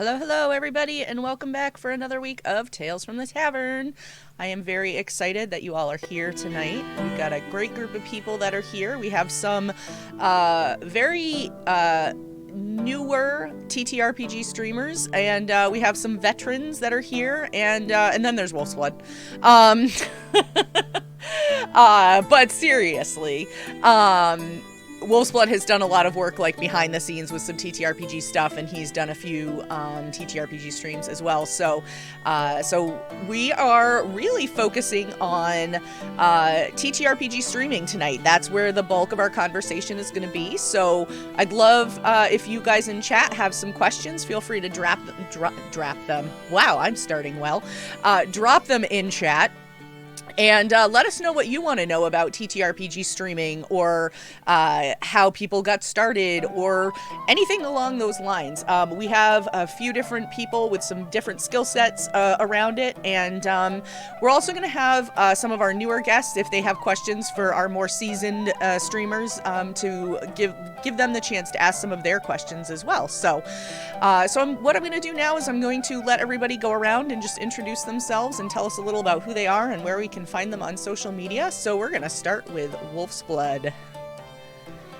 Hello, hello, everybody, and welcome back for another week of Tales from the Tavern. I am very excited that you all are here tonight. We've got a great group of people that are here. We have some very newer TTRPG streamers, and we have some veterans that are here, and then there's Wolfsblood. Um, but seriously, Wolfsblood has done a lot of work like behind the scenes with some TTRPG stuff, and he's done a few TTRPG streams as well. So we are really focusing on TTRPG streaming tonight. That's where the bulk of our conversation is going to be. So I'd love if you guys in chat have some questions. Feel free to drop them. Wow, I'm starting well. Drop them in chat. And let us know what you want to know about TTRPG streaming, or how people got started, or anything along those lines. We have a few different people with some different skill sets around it, and we're also going to have some of our newer guests, if they have questions for our more seasoned streamers, to give them the chance to ask some of their questions as well. So what I'm going to do now is I'm going to let everybody go around and just introduce themselves and tell us a little about who they are and where we can find them on social media. So we're gonna start with Wolfsblood.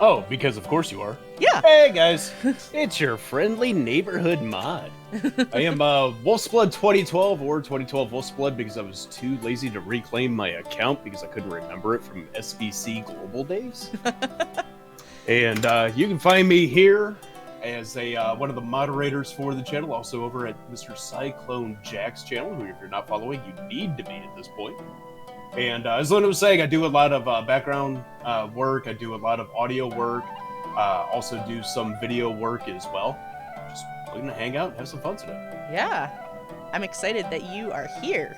Oh, because of course you are. Yeah. Hey guys, it's your friendly neighborhood mod. I am Wolfsblood 2012 or 2012 Wolfsblood because I was too lazy to reclaim my account because I couldn't remember it from SVC Global days. And you can find me here as one of the moderators for the channel, also over at Mr. Cyclone Jack's channel, who if you're not following, you need to be at this point. And as Luna was saying, I do a lot of background work, I do a lot of audio work, also do some video work as well. Just looking to hang out and have some fun today. Yeah, I'm excited that you are here.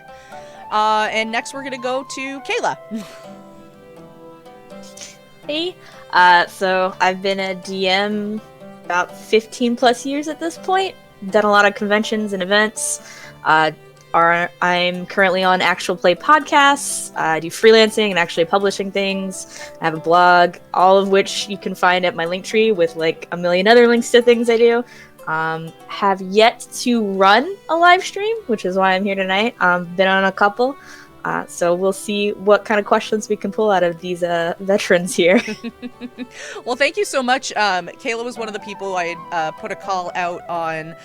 And next we're gonna go to Kayla. Hey, so I've been a DM about 15 plus years at this point. Done a lot of conventions and events. I'm currently on Actual Play podcasts. I do freelancing and actually publishing things. I have a blog, all of which you can find at my Linktree with like a million other links to things I do. Have yet to run a live stream, which is why I'm here tonight. Been on a couple. So we'll see what kind of questions we can pull out of these veterans here. Well, thank you so much. Kayla was one of the people I had put a call out on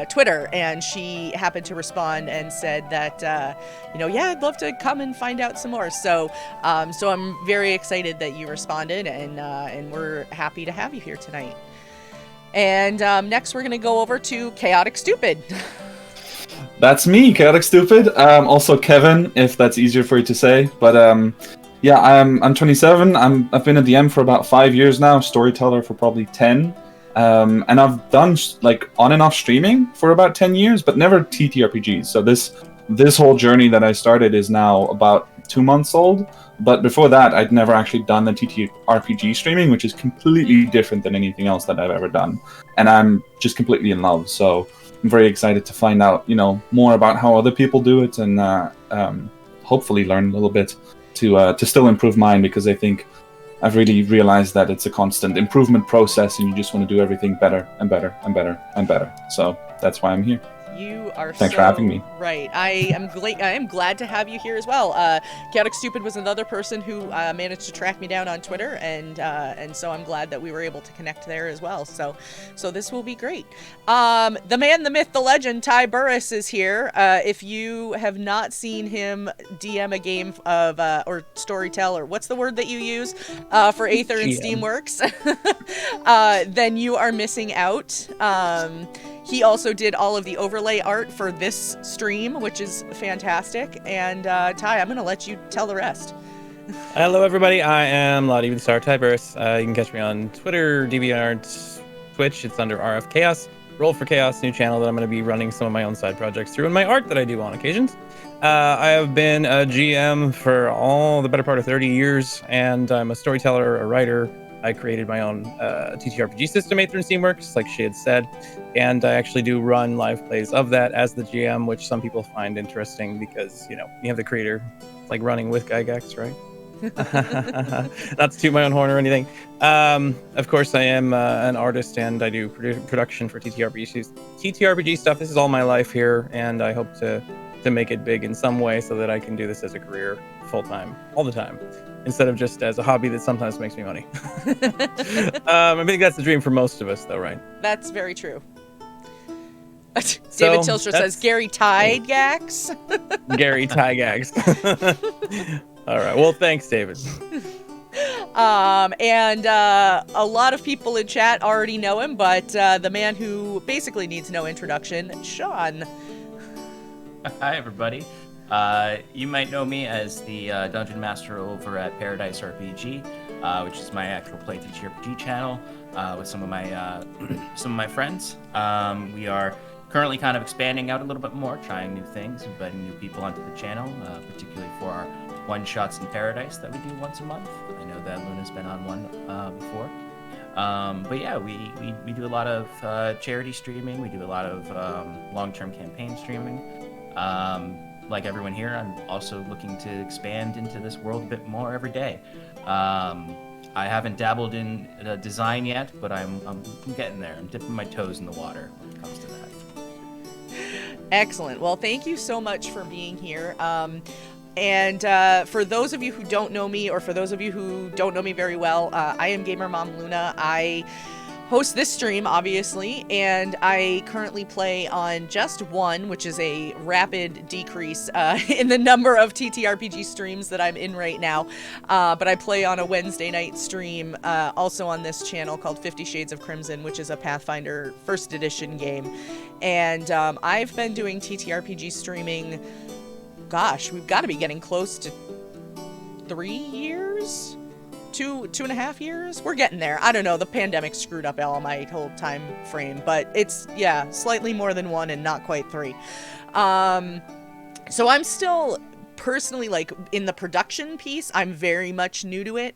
Twitter, and she happened to respond and said that, yeah, I'd love to come and find out some more. So I'm very excited that you responded, and we're happy to have you here tonight. And next we're going to go over to Chaotic Stupid. That's me, Chaotic Stupid. Also Kevin, if that's easier for you to say. But yeah, I'm 27. I've been a DM for about 5 years now. Storyteller for probably 10. And I've done like on and off streaming for about 10 years, but never TTRPGs. So this whole journey that I started is now about 2 months old. But before that, I'd never actually done the TTRPG streaming, which is completely different than anything else that I've ever done. And I'm just completely in love. So I'm very excited to find out, more about how other people do it, and hopefully learn a little bit to still improve mine, because I think I've really realized that it's a constant improvement process, and you just want to do everything better and better and better and better. So that's why I'm here. You are Thanks for having me. Right. I am glad to have you here as well. Chaotic Stupid was another person who managed to track me down on Twitter, and so I'm glad that we were able to connect there as well. So this will be great. The man, the myth, the legend, Ty Burris is here. If you have not seen him DM a game of or storytell, or what's the word that you use for Aether and Steamworks, then you are missing out. He also did all of the overlay art for this stream, which is fantastic. And Ty, I'm going to let you tell the rest. Hello, everybody. I am Loud Even Star Ty Burris. You can catch me on Twitter, DeviantArt, Twitch. It's under RF Chaos. Roll for Chaos, new channel that I'm going to be running some of my own side projects through, and my art that I do on occasions. I have been a GM for the better part of 30 years, and I'm a storyteller, a writer. I created my own TTRPG system, Aether and Steamworks, like she had said, and I actually do run live plays of that as the GM, which some people find interesting because, you have the creator like running with Gygax, right? Not to toot my own horn or anything. Of course, I am an artist, and I do production for TTRPG stuff. This is all my life here, and I hope to make it big in some way so that I can do this as a career, full time, all the time, instead of just as a hobby that sometimes makes me money. I think that's the dream for most of us, though, right? That's very true. David Tilstra says Gary Tygax. Gary Tygax. All right. Well, thanks, David. And a lot of people in chat already know him, but the man who basically needs no introduction, Sean. Hi, everybody. You might know me as the Dungeon Master over at Paradise RPG, which is my actual play TTRPG channel with some of my friends. We are currently kind of expanding out a little bit more, trying new things, inviting new people onto the channel, particularly for our one-shots in Paradise that we do once a month. I know that Luna's been on one before. But yeah, we do a lot of charity streaming. We do a lot of long-term campaign streaming. Like everyone here, I'm also looking to expand into this world a bit more every day. I haven't dabbled in design yet, but I'm getting there. I'm dipping my toes in the water when it comes to that. Excellent. Well, thank you so much for being here. And for those of you who don't know me, or for those of you who don't know me very well, I am GamerMomLuna. I host this stream, obviously, and I currently play on just one, which is a rapid decrease in the number of TTRPG streams that I'm in right now. But I play on a Wednesday night stream, also on this channel called 50 Shades of Crimson, which is a Pathfinder 1st edition game. And I've been doing TTRPG streaming, gosh, we've got to be getting close to 3 years? 2.5 years? We're getting there. I don't know. The pandemic screwed up all my whole time frame, but it's, yeah, slightly more than 1 and not quite 3. So I'm still personally, like, in the production piece, I'm very much new to it.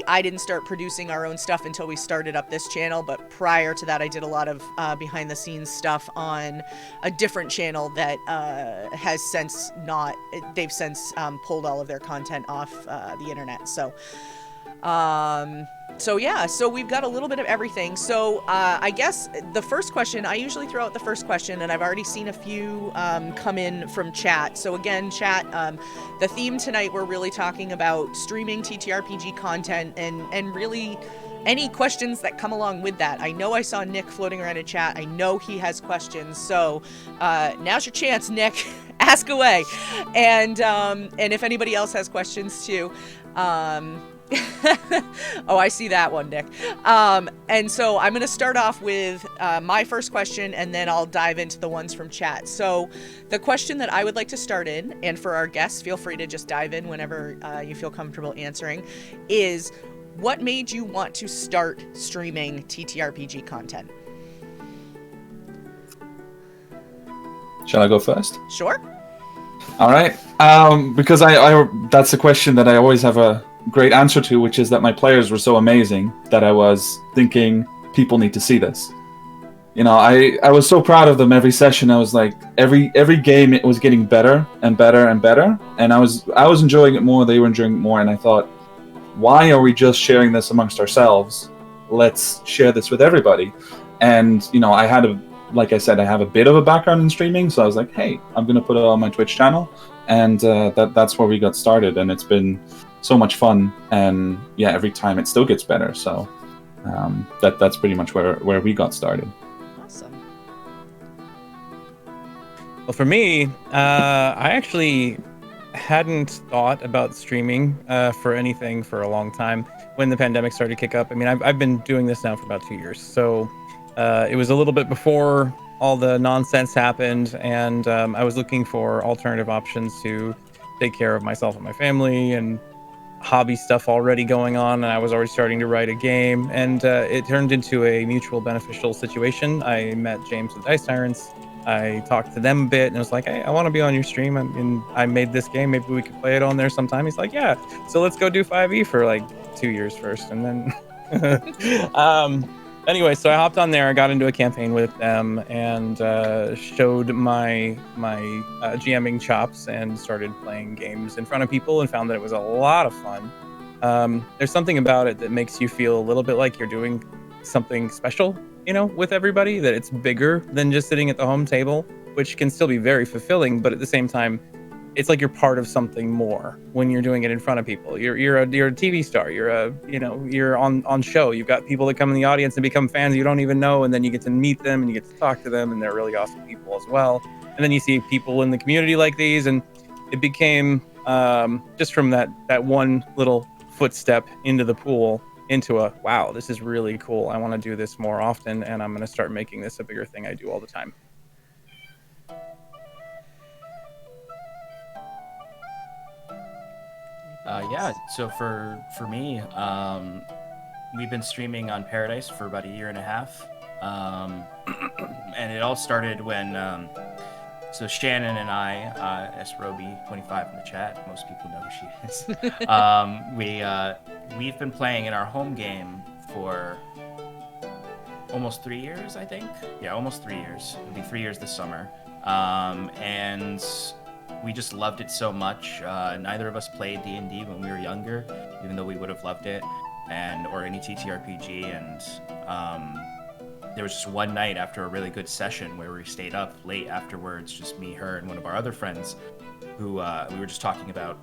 I didn't start producing our own stuff until we started up this channel, but prior to that I did a lot of behind the scenes stuff on a different channel that has since they've since pulled all of their content off the internet. So yeah, so we've got a little bit of everything. So I guess the first question, I usually throw out the first question, and I've already seen a few come in from chat. So again, chat, the theme tonight, we're really talking about streaming TTRPG content and really any questions that come along with that. I know I saw Nick floating around in chat. I know he has questions. So now's your chance, Nick. Ask away. And if anybody else has questions too, oh, I see that one, Nick. And so I'm going to start off with my first question, and then I'll dive into the ones from chat. So the question that I would like to start in, and for our guests, feel free to just dive in whenever you feel comfortable answering, is what made you want to start streaming TTRPG content? Shall I go first? Sure. All right. Because I that's a question that I always have a great answer to, which is that my players were so amazing that I was thinking people need to see this. You know, I was so proud of them every session. I was like, every game it was getting better and better and better, and I was enjoying it more. They were enjoying it more, and I thought, why are we just sharing this amongst ourselves? Let's share this with everybody. And you know, like I said, I have a bit of a background in streaming, so I was like, hey, I'm gonna put it on my Twitch channel, and that's where we got started, and it's been so much fun, and yeah, every time it still gets better. So that's pretty much where we got started. Awesome. Well, for me, I actually hadn't thought about streaming for anything for a long time when the pandemic started to kick up. I mean, I've been doing this now for about 2 years, so it was a little bit before all the nonsense happened, and I was looking for alternative options to take care of myself and my family, and hobby stuff already going on, and I was already starting to write a game, and it turned into a mutual beneficial situation. I met James with Dice Tyrants. I talked to them a bit, and I was like, hey, I want to be on your stream, and I made this game, maybe we could play it on there sometime. He's like, yeah, so let's go do 5e for like 2 years first, and then Anyway, so I hopped on there. I got into a campaign with them and showed my GMing chops and started playing games in front of people and found that it was a lot of fun. There's something about it that makes you feel a little bit like you're doing something special, with everybody, that it's bigger than just sitting at the home table, which can still be very fulfilling, but at the same time, it's like you're part of something more when you're doing it in front of people. You're a TV star. You're on show. You've got people that come in the audience and become fans you don't even know, and then you get to meet them and you get to talk to them, and they're really awesome people as well. And then you see people in the community like these, and it became just from that one little footstep into the pool into a wow, this is really cool. I want to do this more often, and I'm going to start making this a bigger thing I do all the time. So for me, we've been streaming on Paradise for about a year and a half, and it all started when so Shannon and I, SRoby25 in the chat, most people know who she is. We've been playing in our home game for almost 3 years, I think. Yeah, almost 3 years. It'll be 3 years this summer, and we just loved it so much. Neither of us played D&D when we were younger, even though we would have loved it, or any TTRPG. And there was just one night after a really good session where we stayed up late afterwards, just me, her, and one of our other friends, who we were just talking about,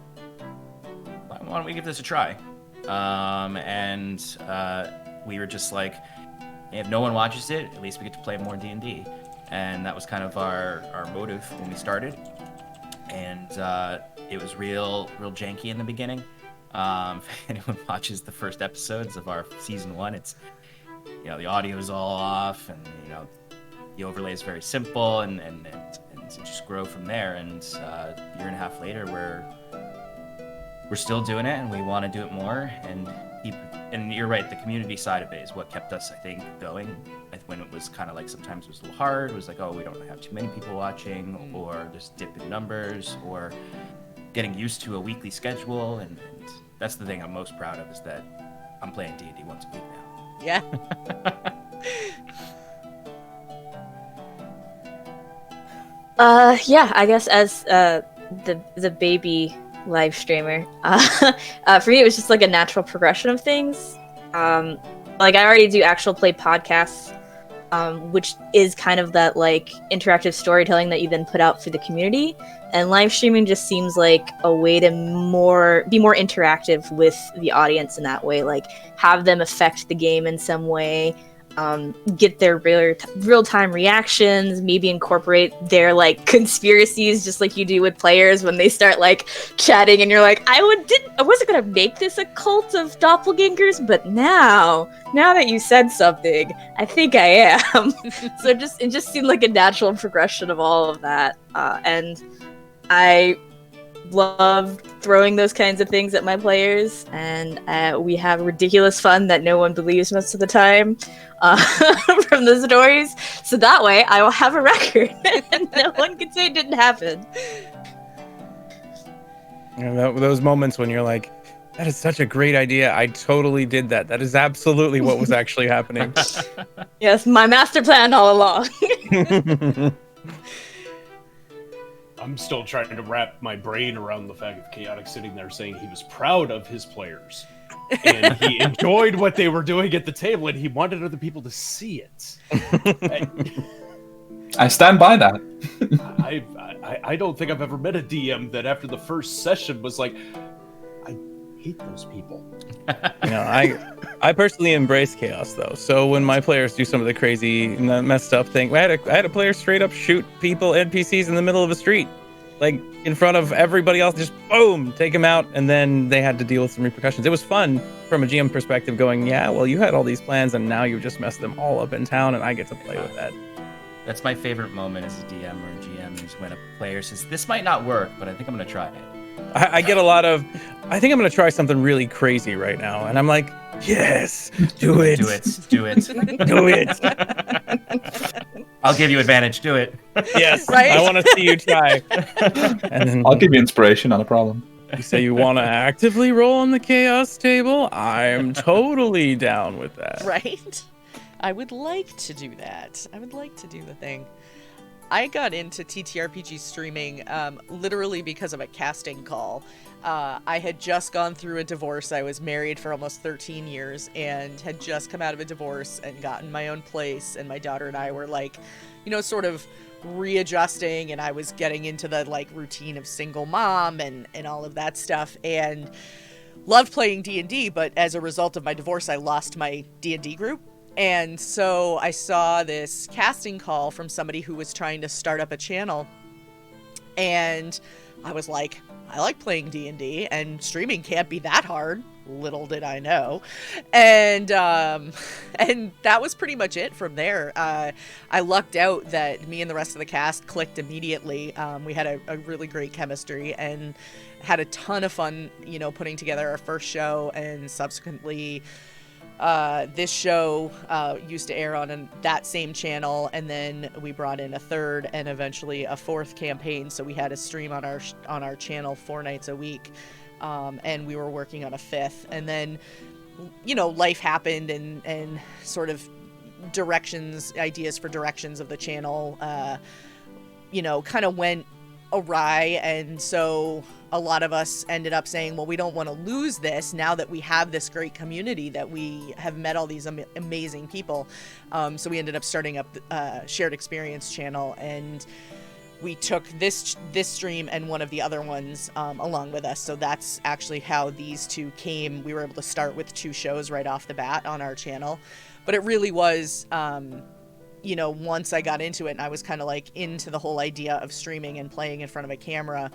why don't we give this a try? And we were just like, if no one watches it, at least we get to play more D&D. And that was kind of our motive when we started. And it was real janky in the beginning. If anyone watches the first episodes of our season 1, it's, the audio is all off, and the overlay is very simple, and to just grow from there. And a year and a half later, we're still doing it, and we want to do it more and keep. And you're right, the community side of it is what kept us, I think, going. When it was kind of like sometimes it was a little hard. It was like, oh, we don't have too many people watching, or there's dip in numbers, or getting used to a weekly schedule. And that's the thing I'm most proud of, is that I'm playing D&D once a week now. Yeah. Yeah, I guess as the baby live streamer, for me it was just like a natural progression of things. Like I already do actual play podcasts, which is kind of that like interactive storytelling that you then put out for the community, and live streaming just seems like a way to be more interactive with the audience in that way, like have them affect the game in some way, get their real-time reactions, maybe incorporate their like conspiracies, just like you do with players when they start like chatting and you're like, I wasn't gonna make this a cult of doppelgangers, but now that you said something, I think I am. So it just seemed like a natural progression of all of that, and I love throwing those kinds of things at my players, and we have ridiculous fun that no one believes most of the time from the stories, so that way I will have a record and no one can say it didn't happen. Those moments when you're like, that is such a great idea, I totally did that. That is absolutely what was actually happening. Yes, my master plan all along. I'm still trying to wrap my brain around the fact of Chaotic sitting there saying he was proud of his players. And he enjoyed what they were doing at the table, and he wanted other people to see it. I stand by that. I don't think I've ever met a DM that after the first session was like, I hate those people. I personally embrace chaos, though. So when my players do some of the crazy, messed up thing, I had a player straight up shoot people, NPCs, in the middle of a street, like in front of everybody else, just boom, take them out, and then they had to deal with some repercussions. It was fun from a GM perspective, going, yeah, well, you had all these plans, and now you just messed them all up in town, and I get to play with that. That's my favorite moment as a DM or a GM, is when a player says, "This might not work, but I think I'm going to try it." I get a lot of, I think I'm going to try something really crazy right now. And I'm like, yes, do it. Do it. Do it. Do it. I'll give you advantage. Do it. Yes, Right? I want to see you try. And then I'll give you inspiration, not a problem. you say you want to actively roll on the chaos table. I'm totally down with that. Right? I would like to do that. I would like to do the thing. I got into TTRPG streaming literally because of a casting call. I had just gone through a divorce. I was married for almost 13 years and had just come out of a divorce and gotten my own place. And my daughter and I were like, sort of readjusting, and I was getting into the like routine of single mom and all of that stuff. And loved playing D&D, but as a result of my divorce, I lost my D&D group. And so I saw this casting call from somebody who was trying to start up a channel. And I was like, I like playing D&D, and streaming can't be that hard. Little did I know. And that was pretty much it from there. I lucked out that me and the rest of the cast clicked immediately. We had a really great chemistry and had a ton of fun, putting together our first show, and subsequently this show used to air on that same channel, and then we brought in a third and eventually a fourth campaign. So we had a stream on our channel 4 nights a week, and we were working on a fifth. And then, life happened, and sort of ideas for directions of the channel, kind of went awry. And so a lot of us ended up saying, well, we don't want to lose this now that we have this great community, that we have met all these amazing people. So we ended up starting up a shared experience channel, and we took this stream and one of the other ones along with us. So that's actually how these two came. We were able to start with 2 shows right off the bat on our channel. But it really was, once I got into it and I was kind of like into the whole idea of streaming and playing in front of a camera,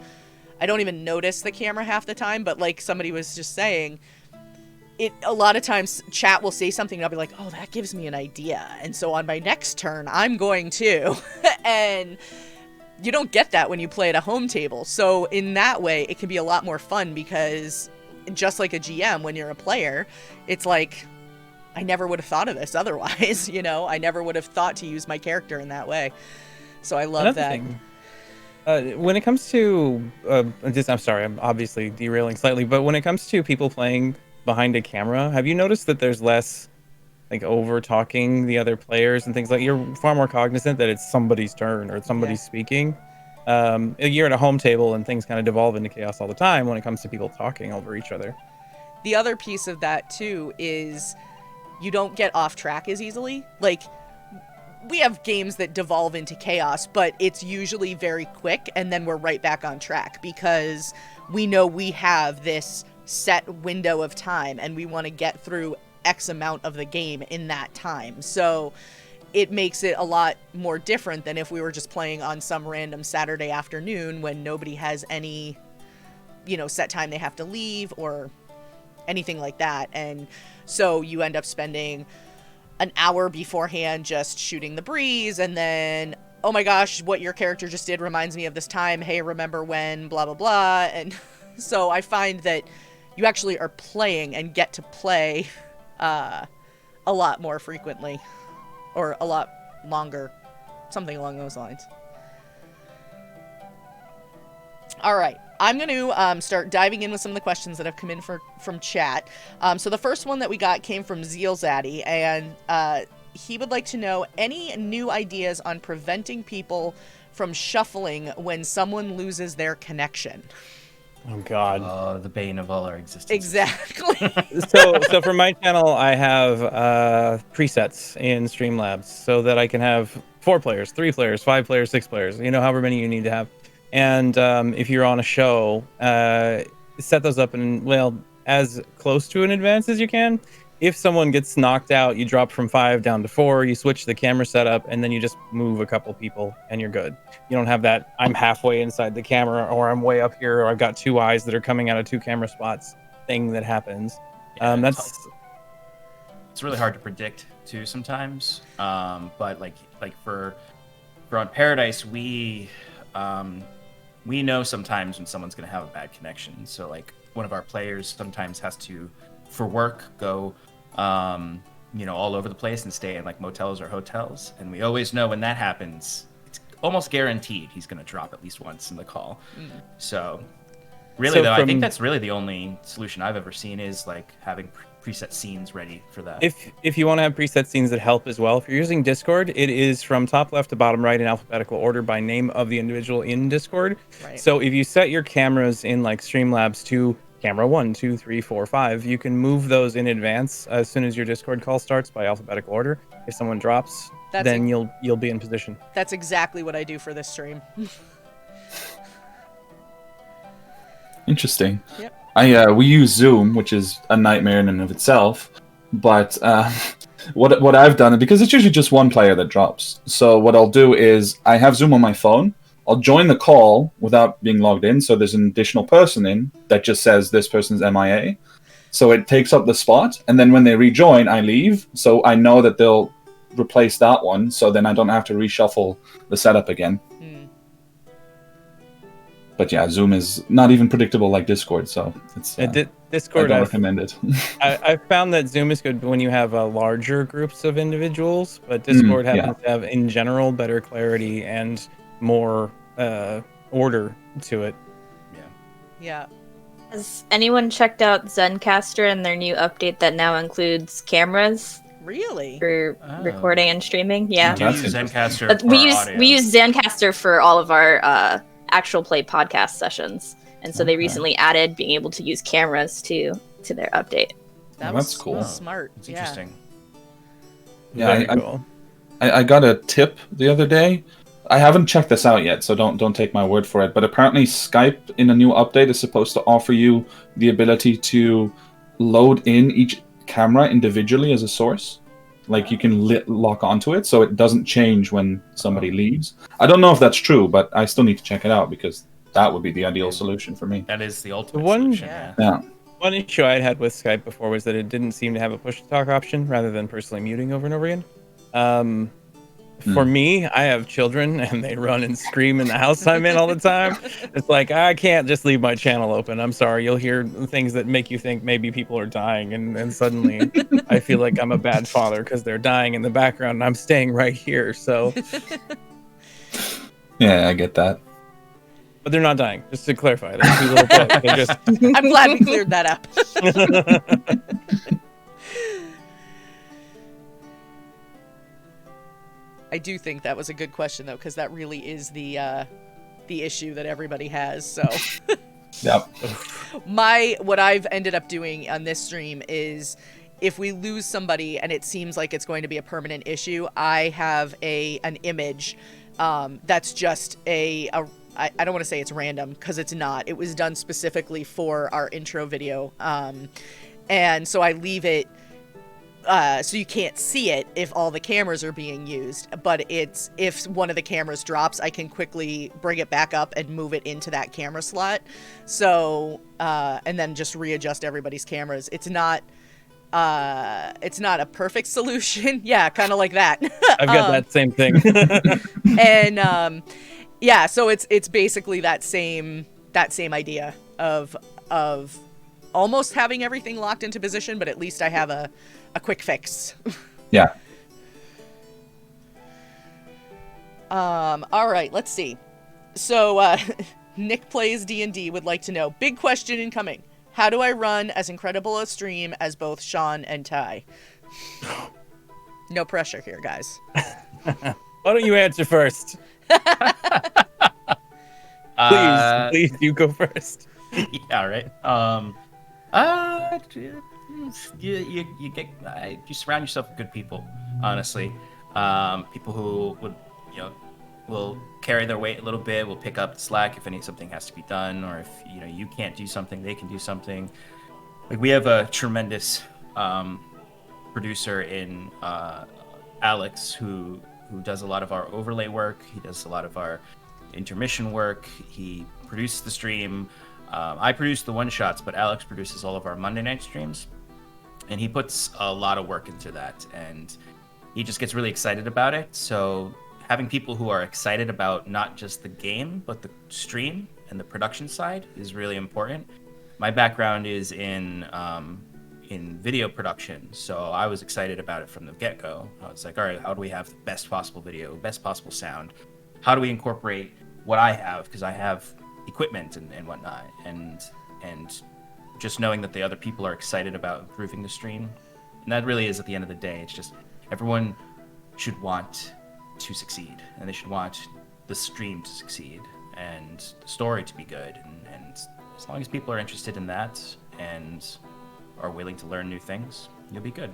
I don't even notice the camera half the time, but like somebody was just saying, a lot of times chat will say something and I'll be like, oh, that gives me an idea. And so on my next turn, I'm going to. And you don't get that when you play at a home table. So in that way, it can be a lot more fun, because just like a GM, when you're a player, it's like, I never would have thought of this otherwise. I never would have thought to use my character in that way. So I love that. Thing. When it comes to, I'm sorry, I'm obviously derailing slightly, but when it comes to people playing behind a camera, have you noticed that there's less like over talking the other players and things like? You're far more cognizant that it's somebody's turn or somebody's speaking. You're at a home table and things kind of devolve into chaos all the time when it comes to people talking over each other. The other piece of that too is you don't get off track as easily. Like, we have games that devolve into chaos, but it's usually very quick, and then we're right back on track because we know we have this set window of time and we want to get through X amount of the game in that time. So it makes it a lot more different than if we were just playing on some random Saturday afternoon when nobody has any, set time they have to leave or anything like that. And so you end up spending an hour beforehand just shooting the breeze, and then, oh my gosh, what your character just did reminds me of this time. Hey, remember when blah, blah, blah. And so I find that you actually are playing and get to play a lot more frequently, or a lot longer, something along those lines. All right. I'm going to start diving in with some of the questions that have come in from chat. So the first one that we got came from Zealzaddy, and he would like to know any new ideas on preventing people from shuffling when someone loses their connection. Oh God. The bane of all our existence. Exactly. So for my channel, I have presets in Streamlabs so that I can have 4 players, 3 players, 5 players, 6 players, however many you need to have. And if you're on a show, set those up in, as close to an advance as you can. If someone gets knocked out, you drop from 5 down to 4, you switch the camera setup, and then you just move a couple people, and you're good. You don't have that, I'm halfway inside the camera, or I'm way up here, or I've got 2 eyes that are coming out of 2 camera spots thing that happens. Yeah, it's really hard to predict, too, sometimes. But like for on Paradise, we know sometimes when someone's going to have a bad connection. So like one of our players sometimes has to, for work, go all over the place and stay in like motels or hotels. And we always know when that happens, it's almost guaranteed he's going to drop at least once in the call. So really, I think that's really the only solution I've ever seen is like having preset scenes ready for that. If you want to have preset scenes that help as well, if you're using Discord, it is from top left to bottom right in alphabetical order by name of the individual in Discord. Right. So if you set your cameras in like Streamlabs to camera 1, 2, 3, 4, 5, you can move those in advance as soon as your Discord call starts by alphabetical order. If someone drops, then you'll be in position. That's exactly what I do for this stream. Interesting. Yep. We use Zoom, which is a nightmare in and of itself. But what I've done, because it's usually just one player that drops. So what I'll do is I have Zoom on my phone. I'll join the call without being logged in. So there's an additional person in that just says this person's MIA. So it takes up the spot. And then when they rejoin, I leave. So I know that they'll replace that one. So then I don't have to reshuffle the setup again. But yeah, Zoom is not even predictable like Discord, so it's Discord. I don't recommend it. I found that Zoom is good when you have larger groups of individuals, but Discord happens to have, in general, better clarity and more order to it. Yeah. Has anyone checked out Zencaster and their new update that now includes cameras Really? for recording and streaming? Yeah. We do use Zencaster for we audio. use Zencaster for all of our actual play podcast sessions, and so they recently added being able to use cameras to their update. That's cool. Smart. It's interesting. Yeah, Very cool. I got a tip the other day. I haven't checked this out yet, so don't take my word for it. But apparently, Skype in a new update is supposed to offer you the ability to load in each camera individually as a source. Like you can lock onto it, so it doesn't change when somebody leaves. I don't know if that's true, but I still need to check it out because that would be the ideal solution for me. That is the ultimate One- solution. Yeah. One issue I had with Skype before was that it didn't seem to have a push-to-talk option rather than personally muting over and over again. For me, I have children and they run and scream in the house I'm in all the time. It's like, I can't just leave my channel open. I'm sorry. You'll hear things that make you think maybe people are dying. And suddenly I feel like I'm a bad father because they're dying in the background and I'm staying right here. So, Yeah, I get that. but they're not dying. Just to clarify, they're two little bugs. They're just I'm glad we cleared that up. I do think that was a good question though, because that really is the issue that everybody has. So Yep. what I've ended up doing on this stream is if we lose somebody and it seems like it's going to be a permanent issue, I have an image that's just I don't want to say it's random because it's not. It was done specifically for our intro video. And so I leave it so you can't see it if all the cameras are being used, but if one of the cameras drops, I can quickly bring it back up and move it into that camera slot. So, and then just readjust everybody's cameras. It's not a perfect solution. Yeah, kind of like that. I've got that same thing. And yeah, so it's basically that same idea of almost having everything locked into position, but at least I have a quick fix. Yeah. All right, let's see. So Nick Plays D&D would like to know, big question incoming. How do I run as incredible a stream as both Sean and Ty? No pressure here, guys. Why don't you answer first? Please, you go first. Yeah, right. You surround yourself with good people, honestly. People who will carry their weight a little bit, will pick up the slack if something has to be done, or if you can't do something, they can do something. Like we have a tremendous producer in Alex who does a lot of our overlay work. He does a lot of our intermission work. He produces the stream. I produce the one-shots, but Alex produces all of our Monday night streams. And he puts a lot of work into that. And he just gets really excited about it. So having people who are excited about not just the game, but the stream and the production side is really important. My background is in video production. So I was excited about it from the get-go. I was like, all right, how do we have the best possible video, best possible sound? How do we incorporate what I have? Because I have equipment and whatnot, and just knowing that the other people are excited about improving the stream. And that really is, at the end of the day, it's just everyone should want to succeed, and they should want the stream to succeed and the story to be good. And as long as people are interested in that and are willing to learn new things, you'll be good.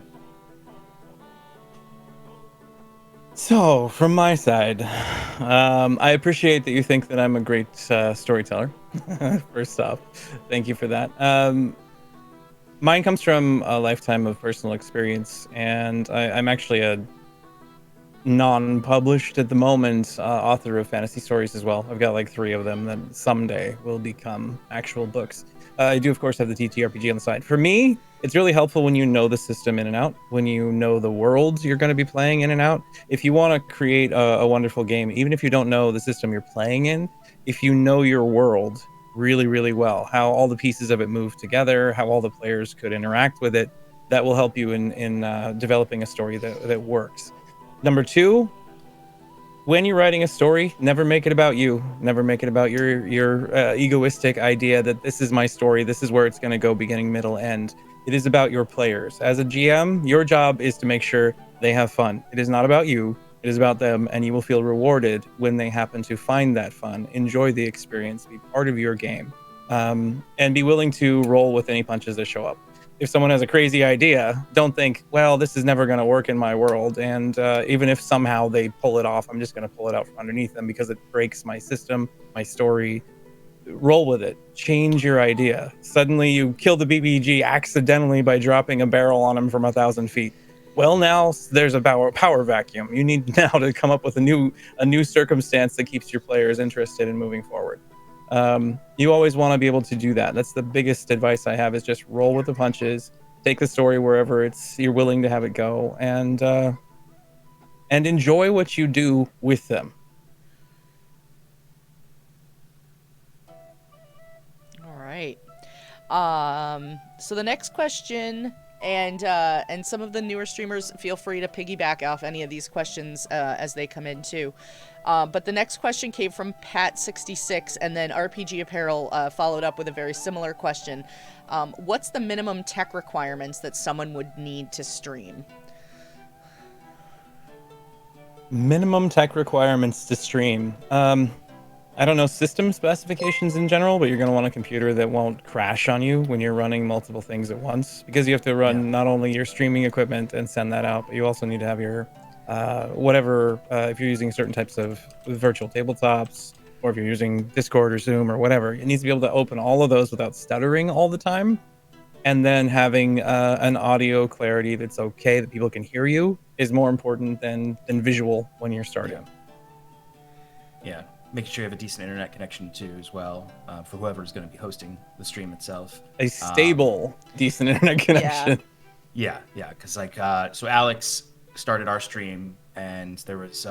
So, from my side, I appreciate that you think that I'm a great storyteller. First off, thank you for that. Mine comes from a lifetime of personal experience, and I'm actually a non-published at the moment author of fantasy stories as well. I've got like 3 of them that someday will become actual books. I do, of course, have the TTRPG on the side. For me, it's really helpful when you know the system in and out, when you know the world you're going to be playing in and out. If you want to create a wonderful game, even if you don't know the system you're playing in, if you know your world really, really well, how all the pieces of it move together, how all the players could interact with it, that will help you in developing a story that works. Number 2, when you're writing a story, never make it about you. Never make it about your egoistic idea that this is my story, this is where it's going to go, beginning, middle, end. It is about your players. As a GM, your job is to make sure they have fun. It is not about you. It is about them, and you will feel rewarded when they happen to find that fun, enjoy the experience, be part of your game, and be willing to roll with any punches that show up. If someone has a crazy idea, don't think, well, this is never going to work in my world. And even if somehow they pull it off, I'm just going to pull it out from underneath them because it breaks my system, my story. Roll with it. Change your idea. Suddenly you kill the BBG accidentally by dropping a barrel on him from 1,000 feet. Well, now there's a power vacuum. You need now to come up with a new circumstance that keeps your players interested in moving forward. You always want to be able to do that. That's the biggest advice I have, is just roll with the punches, take the story wherever you're willing to have it go, and enjoy what you do with them. All right. So the next question, and some of the newer streamers, feel free to piggyback off any of these questions as they come in too. But the next question came from Pat66, and then RPG Apparel followed up with a very similar question. What's the minimum tech requirements that someone would need to stream? Minimum tech requirements to stream. I don't know system specifications in general, but you're going to want a computer that won't crash on you when you're running multiple things at once, because you have to run not only your streaming equipment and send that out, but you also need to have your whatever, if you're using certain types of virtual tabletops, or if you're using Discord or Zoom or whatever, it needs to be able to open all of those without stuttering all the time. And then having an audio clarity that's okay, that people can hear you, is more important than visual when you're starting. Yeah. Making sure you have a decent internet connection too, as well, for whoever's going to be hosting the stream itself. A stable, decent internet connection. Yeah, because so Alex started our stream, and there was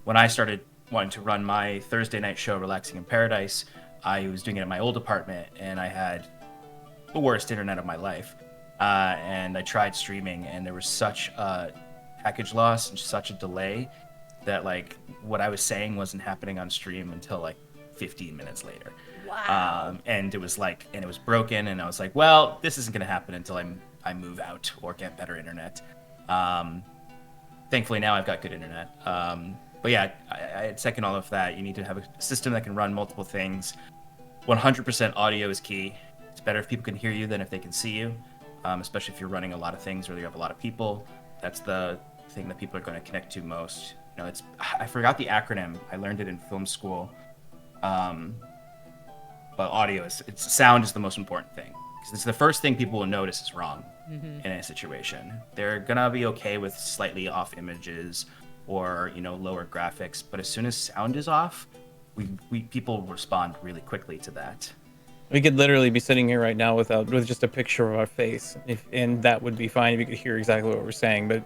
when I started wanting to run my Thursday night show, Relaxing in Paradise, I was doing it in my old apartment, and I had the worst internet of my life. And I tried streaming, and there was such a package loss and such a delay that like what I was saying wasn't happening on stream until like 15 minutes later. Wow. And it was broken, and I was like, well, this isn't going to happen until I move out or get better internet. Thankfully now I've got good internet. But yeah, I second all of that. You need to have a system that can run multiple things. 100% audio is key. It's better if people can hear you than if they can see you, especially if you're running a lot of things or you have a lot of people. That's the thing that people are going to connect to most. You know, I forgot the acronym. I learned it in film school. But audio sound is the most important thing, because it's the first thing people will notice is wrong in a situation. They're gonna be okay with slightly off images or lower graphics, but as soon as sound is off, people respond really quickly to that. We could literally be sitting here right now with just a picture of our face, and that would be fine if you could hear exactly what we're saying, but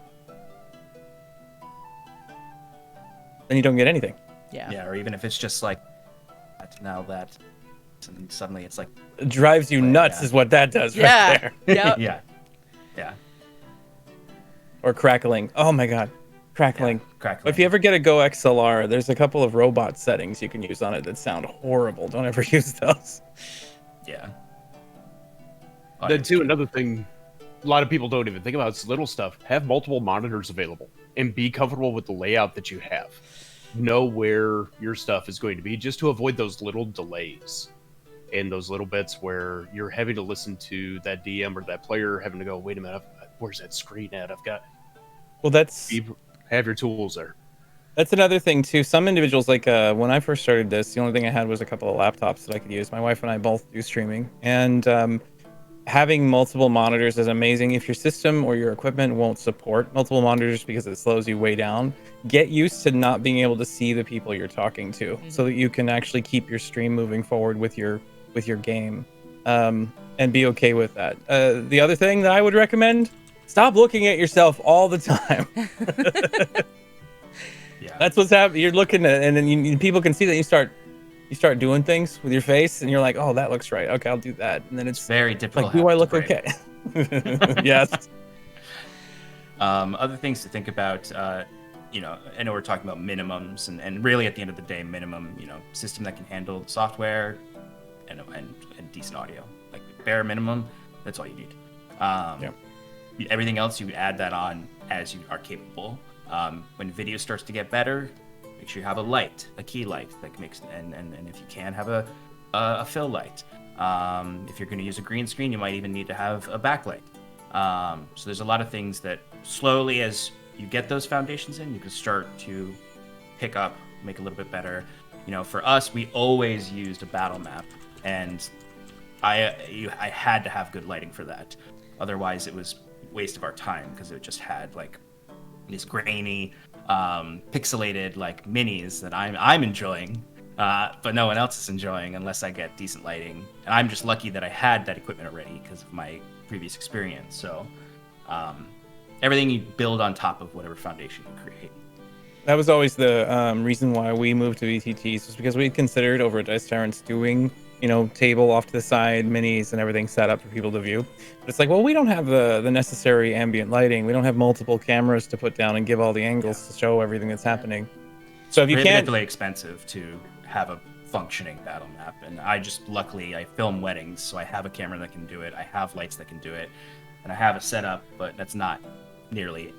then you don't get anything. Yeah, or even if it's just like now that, and suddenly it's like it drives you nuts is what that does right there. Yeah. Yeah. Or crackling. Oh my god. Crackling. Crackling. If you ever get a Go XLR, there's a couple of robot settings you can use on it that sound horrible. Don't ever use those. Yeah. Then too, another thing a lot of people don't even think about, it's little stuff. Have multiple monitors available and be comfortable with the layout that you have. Know where your stuff is going to be, just to avoid those little delays and those little bits where you're having to listen to that DM or that player having to go, wait a minute, where's that screen at? Well, that's have your tools there. That's another thing too. Some individuals, like when I first started this, the only thing I had was a couple of laptops that I could use. My wife and I both do streaming, and having multiple monitors is amazing. If your system or your equipment won't support multiple monitors because it slows you way down, get used to not being able to see the people you're talking to, so that you can actually keep your stream moving forward with your game, and be okay with that. The other thing that I would recommend: stop looking at yourself all the time. Yeah, That's what's happening. You're looking at, and then people can see that you start doing things with your face, and you're like, oh, that looks right. Okay, I'll do that. And then it's very difficult. like, do I look okay? Yes. Other things to think about, you know, I know we're talking about minimums, and really at the end of the day, minimum, you know, system that can handle software and decent audio. Like bare minimum, that's all you need. Everything else, you add that on as you are capable. When video starts to get better, make sure you have a key light that makes, and if you can, have a fill light. If you're going to use a green screen, you might even need to have a backlight. So there's a lot of things that slowly, as you get those foundations in, you can start to pick up, make a little bit better. You know, for us, we always used a battle map, and I had to have good lighting for that. Otherwise, it was a waste of our time, because it just had like these grainy, pixelated like minis that I'm enjoying, but no one else is enjoying unless I get decent lighting. And I'm just lucky that I had that equipment already because of my previous experience. So everything you build on top of whatever foundation you create. That was always the reason why we moved to VTTs, was because we considered over at Dice Tyrants doing, you know, table off to the side, minis and everything set up for people to view. But it's like, well, we don't have the necessary ambient lighting. We don't have multiple cameras to put down and give all the angles to show everything that's happening. So if you can't, really expensive to have a functioning battle map, and I film weddings, so I have a camera that can do it. I have lights that can do it, and I have a setup, but that's not nearly.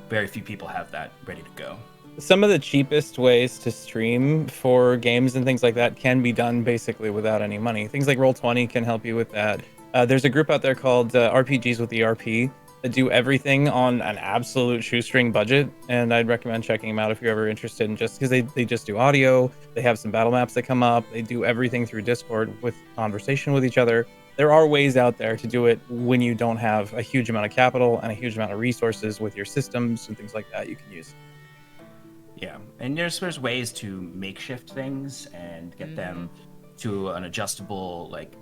Very few people have that ready to go. some of the cheapest ways to stream for games and things like that can be done basically without any money. Things like Roll20 can help you with that. There's a group out there called RPGs with ERP that do everything on an absolute shoestring budget, and I'd recommend checking them out if you're ever interested in, just because they just do audio, they have some battle maps that come up, they do everything through Discord with conversation with each other. There are ways out there to do it when you don't have a huge amount of capital and a huge amount of resources with your systems and things like that you can use. Yeah, and there's ways to makeshift things and get them to an adjustable like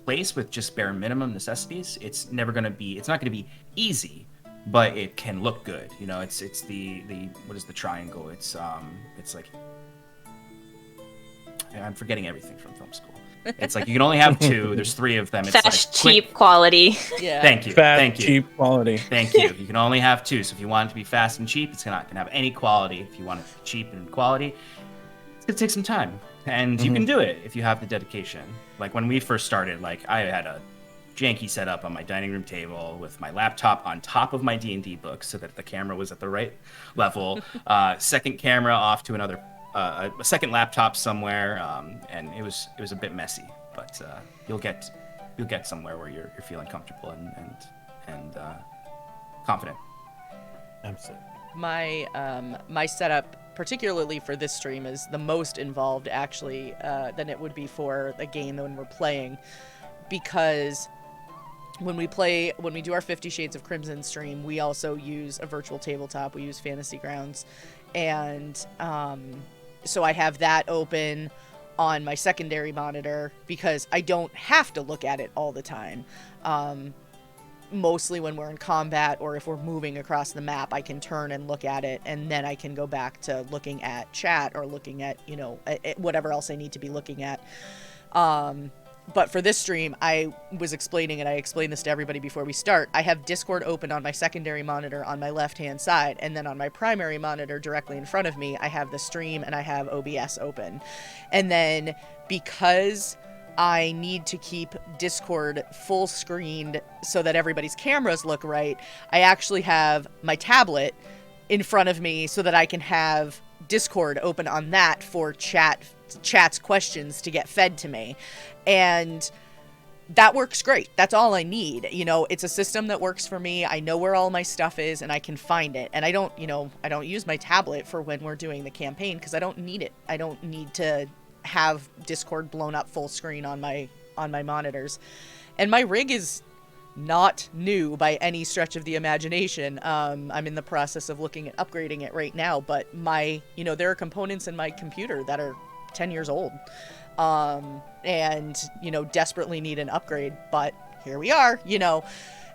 place with just bare minimum necessities. It's not going to be easy, but it can look good. You know, it's the what is the triangle? It's like, I'm forgetting everything from film school. It's like you can only have two. There's three of them. It's Fast, like cheap quality. Yeah. Thank you. Fast, Thank you. cheap quality. Thank you. You can only have two. So if you want it to be fast and cheap, it's not gonna have any quality. If you want it to be cheap and quality, it's gonna take some time. And you can do it if you have the dedication. Like when we first started, like I had a janky setup on my dining room table with my laptop on top of my D&D book so that the camera was at the right level. Second camera off to another, a second laptop somewhere, and it was a bit messy. But you'll get somewhere where you're feeling comfortable and confident. Absolutely. My setup, particularly for this stream, is the most involved actually than it would be for a game when we're playing, because when we do our 50 Shades of Crimson stream, we also use a virtual tabletop. We use Fantasy Grounds, and so I have that open on my secondary monitor because I don't have to look at it all the time. Mostly when we're in combat or if we're moving across the map, I can turn and look at it, and then I can go back to looking at chat or looking at, whatever else I need to be looking at. But for this stream, I was explaining, and I explained this to everybody before we start, I have Discord open on my secondary monitor on my left-hand side, and then on my primary monitor directly in front of me, I have the stream and I have OBS open. And then because I need to keep Discord full screened so that everybody's cameras look right, I actually have my tablet in front of me so that I can have Discord open on that for chat's questions to get fed to me. And that works great. That's all I need. You know, it's a system that works for me. I know where all my stuff is and I can find it. And I don't use my tablet for when we're doing the campaign because I don't need it. I don't need to have Discord blown up full screen on my monitors. And my rig is not new by any stretch of the imagination. I'm in the process of looking at upgrading it right now, but there are components in my computer that are 10 years old. And desperately need an upgrade, but here we are,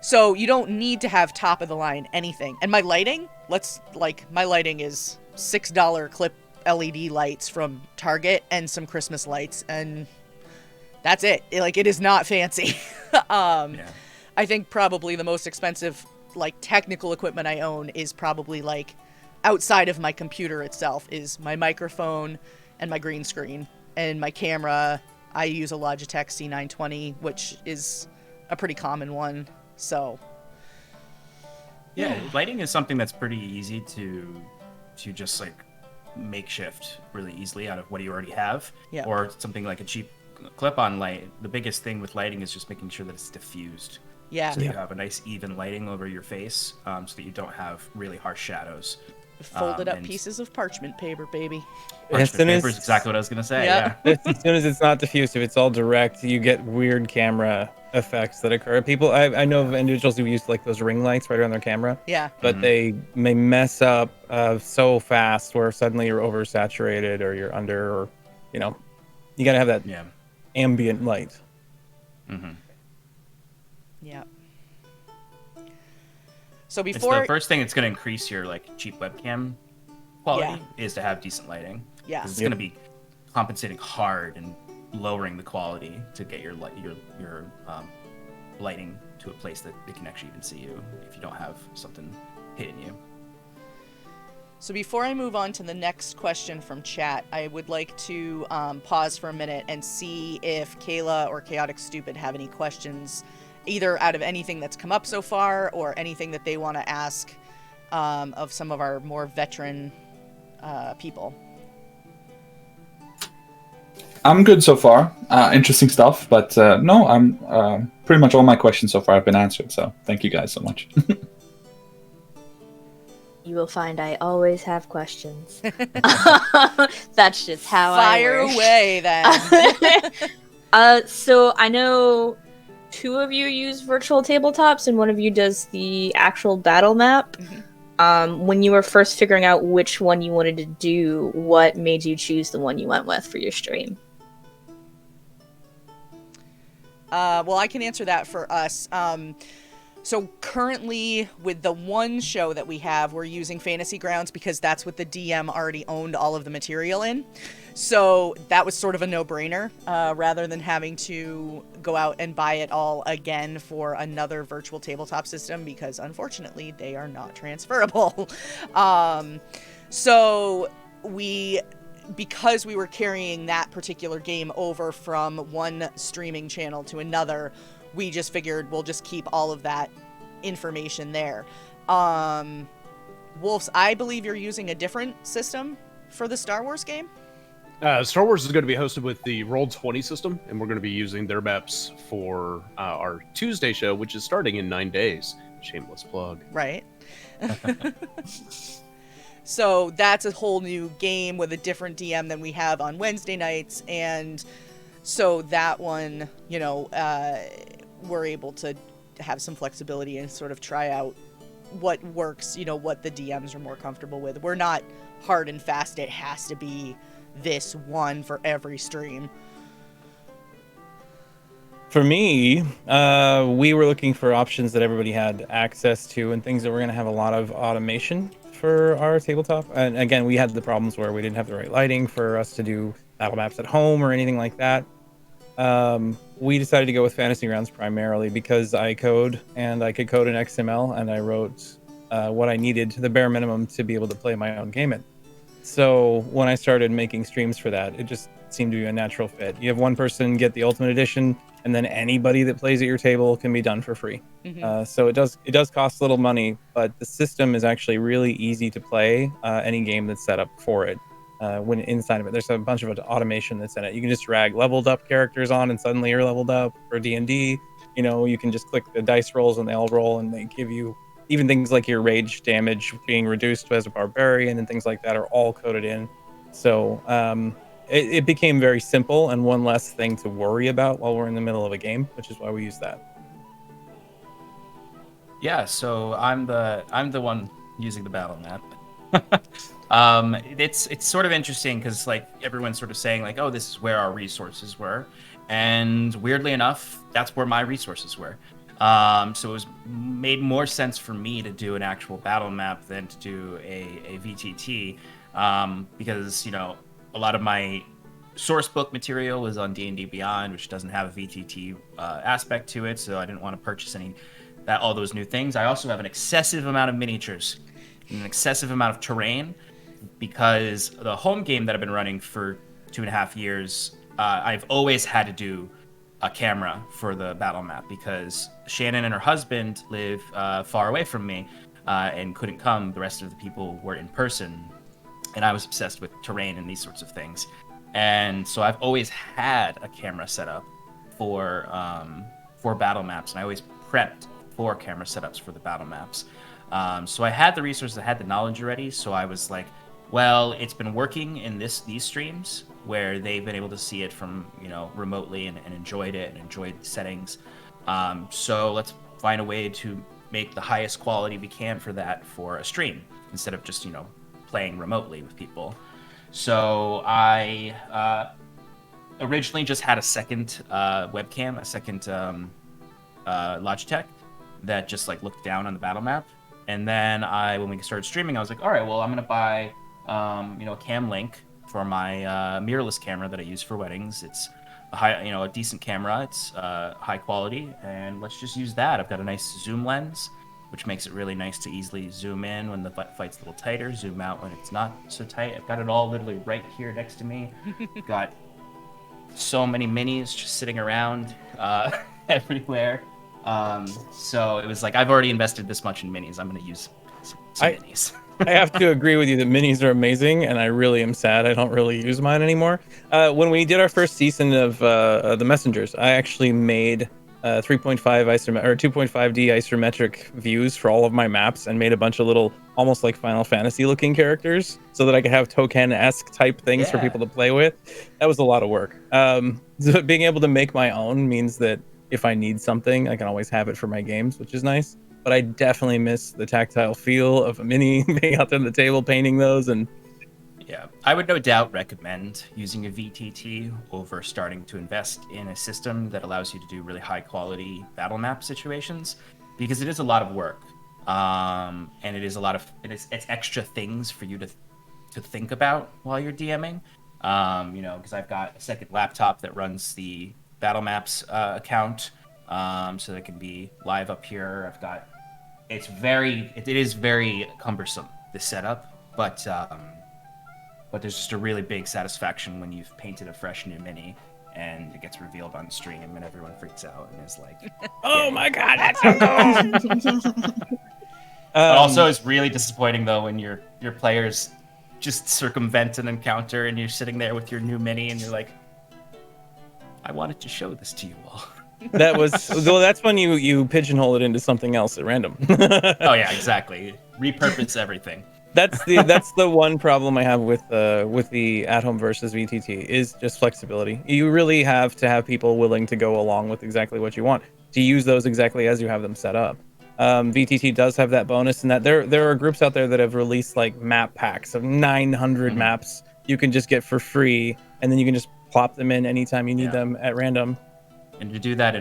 so you don't need to have top of the line anything. And my lighting, my lighting is $6 clip LED lights from Target and some Christmas lights, and that's it. It is not fancy. I think probably the most expensive technical equipment I own is probably outside of my computer itself is my microphone and my green screen. And my camera, I use a Logitech C920, which is a pretty common one. So, yeah, lighting is something that's pretty easy to just makeshift really easily out of what you already have. Yeah. Or something like a cheap clip-on light. The biggest thing with lighting is just making sure that it's diffused. Yeah. So you have a nice even lighting over your face, so that you don't have really harsh shadows. Folded up pieces of parchment paper, baby. Parchment paper is exactly what I was going to say, yeah. As soon as it's not diffused, if it's all direct, you get weird camera effects that occur. People, I know of individuals who use those ring lights right around their camera. Yeah. But they may mess up so fast where suddenly you're oversaturated or you're under, or, you got to have that ambient light. Mm-hmm. Yeah. So It's before the first thing that's going to increase your cheap webcam quality is to have decent lighting. Yeah. 'Cause it's going to be compensating hard and lowering the quality to get your lighting to a place that they can actually even see you if you don't have something hitting you. So before I move on to the next question from chat, I would like to pause for a minute and see if Kayla or Chaotic Stupid have any questions, either out of anything that's come up so far or anything that they want to ask of some of our more veteran people. I'm good so far. Interesting stuff, but no, I'm pretty much all my questions so far have been answered. So thank you guys so much. You will find I always have questions. That's just how Fire I work. away, then. So I know 2 of you use virtual tabletops and 1 of you does the actual battle map. Mm-hmm. When you were first figuring out which one you wanted to do, what made you choose the one you went with for your stream? Well, I can answer that for us. So currently, with the one show that we have, we're using Fantasy Grounds because that's what the DM already owned all of the material in. So that was sort of a no-brainer, rather than having to go out and buy it all again for another virtual tabletop system, because unfortunately they are not transferable. So because we were carrying that particular game over from one streaming channel to another, we just figured we'll just keep all of that information there. Wolves, I believe you're using a different system for the Star Wars game? Star Wars is going to be hosted with the Roll20 system, and we're going to be using their maps for our Tuesday show, which is starting in 9 days. Shameless plug. Right. So that's a whole new game with a different DM than we have on Wednesday nights, and so that one, we're able to have some flexibility and sort of try out what works, what the DMs are more comfortable with. We're not hard and fast, it has to be this one for every stream. For me, we were looking for options that everybody had access to and things that were going to have a lot of automation for our tabletop. And again, we had the problems where we didn't have the right lighting for us to do battle maps at home or anything like that. We decided to go with Fantasy Grounds primarily because I code and I could code in XML, and I wrote what I needed, the bare minimum, to be able to play my own game in. So when I started making streams for that, it just seemed to be a natural fit. You have one person get the Ultimate Edition, and then anybody that plays at your table can be done for free. So it does cost little money, but the system is actually really easy to play. Any game that's set up for it. When inside of it, there's a bunch of automation that's in it. You can just drag leveled up characters on, and suddenly you're leveled up. For D&D, you can just click the dice rolls, and they all roll, and they give you even things like your rage damage being reduced as a barbarian and things like that are all coded in. So it became very simple and one less thing to worry about while we're in the middle of a game, which is why we use that. Yeah, so I'm the one using the battle map. It's sort of interesting because like everyone's sort of saying like, oh, this is where our resources were, and weirdly enough, that's where my resources were. So it was made more sense for me to do an actual battle map than to do a VTT, because a lot of my source book material was on D&D Beyond, which doesn't have a VTT aspect to it, so I didn't want to purchase all those new things. I also have an excessive amount of miniatures, an excessive amount of terrain, because the home game that I've been running for 2.5 years, I've always had to do a camera for the battle map because Shannon and her husband live far away from me and couldn't come. The rest of the people were in person, and I was obsessed with terrain and these sorts of things. And so I've always had a camera set up for battle maps, and I always prepped for camera setups for the battle maps. So I had the resources, I had the knowledge already, so I was like, well, it's been working in these streams where they've been able to see it from remotely and enjoyed it and enjoyed the settings. So let's find a way to make the highest quality we can for that for a stream instead of just playing remotely with people. So I originally just had a second webcam, a second Logitech that just like looked down on the battle map. And then when we started streaming, I was like, all right, well, I'm gonna buy a cam link for my mirrorless camera that I use for weddings. It's a decent camera. It's high quality, and let's just use that. I've got a nice zoom lens, which makes it really nice to easily zoom in when the fight's a little tighter, zoom out when it's not so tight. I've got it all literally right here next to me. Got so many minis just sitting around everywhere. So it was like, I've already invested this much in minis. I'm going to use some minis. I have to agree with you that minis are amazing, and I really am sad I don't really use mine anymore. When we did our first season of The Messengers, I actually made 3.5 or 2.5D isometric views for all of my maps and made a bunch of little, almost like Final Fantasy looking characters so that I could have token-esque type things for people to play with. That was a lot of work. So being able to make my own means that if I need something, I can always have it for my games, which is nice. But I definitely miss the tactile feel of a mini, being out there on the table, painting those. And yeah, I would no doubt recommend using a VTT over starting to invest in a system that allows you to do really high quality battle map situations, because it is a lot of work. And it is it's extra things for you to think about while you're DMing. Because I've got a second laptop that runs the battle maps account, so that can be live up here. It is very cumbersome, this setup, but there's just a really big satisfaction when you've painted a fresh new mini and it gets revealed on stream and everyone freaks out and is like, oh my god, that's so cool. Also, it's really disappointing though when your players just circumvent an encounter and you're sitting there with your new mini and you're like, I wanted to show this to you all. That's when you pigeonhole it into something else at random. Oh yeah, exactly. Repurpose everything. That's the one problem I have with the at-home versus VTT is just flexibility. You really have to have people willing to go along with exactly what you want to use those exactly as you have them set up. VTT does have that bonus in that there are groups out there that have released like map packs of 900 maps you can just get for free, and then you can just plop them in anytime you need them at random. And to do that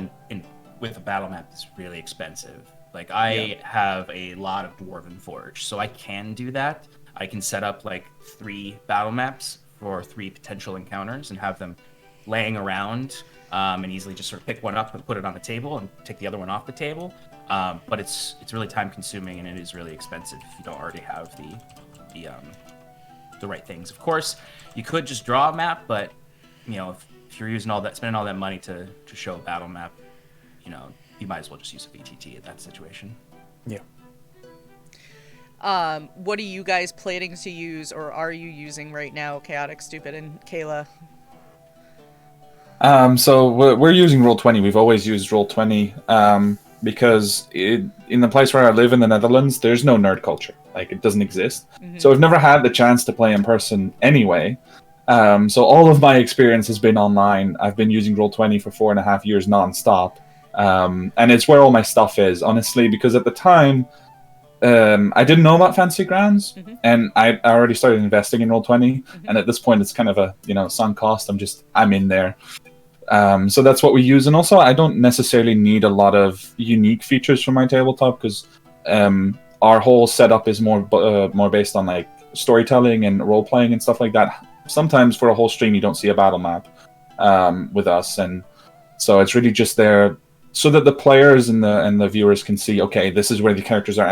with a battle map is really expensive. Like I have a lot of Dwarven Forge, so I can do that. I can set up like 3 battle maps for 3 potential encounters and have them laying around, and easily just sort of pick one up and put it on the table and take the other one off the table. But it's really time consuming and it is really expensive if you don't already have the the right things. Of course, you could just draw a map, but you know, if you're using spending all that money to show a battle map, you know, you might as well just use a VTT in that situation. Yeah. What are you guys planning to use, or are you using right now, Chaotic, Stupid, and Kayla? So we're using Roll20. We've always used Roll20 because in the place where I live in the Netherlands, there's no nerd culture. Like, it doesn't exist. Mm-hmm. So I've never had the chance to play in person anyway. So all of my experience has been online. I've been using Roll20 for 4.5 years nonstop. And it's where all my stuff is, honestly, because at the time, I didn't know about Fantasy Grounds, and I already started investing in Roll20, and at this point it's kind of a, you know, sunk cost. I'm in there. So that's what we use, and also I don't necessarily need a lot of unique features for my tabletop, because our whole setup is more based on like storytelling and role playing and stuff like that. Sometimes for a whole stream you don't see a battle map with us, and so it's really just there so that the players and the viewers can see, okay, this is where the characters are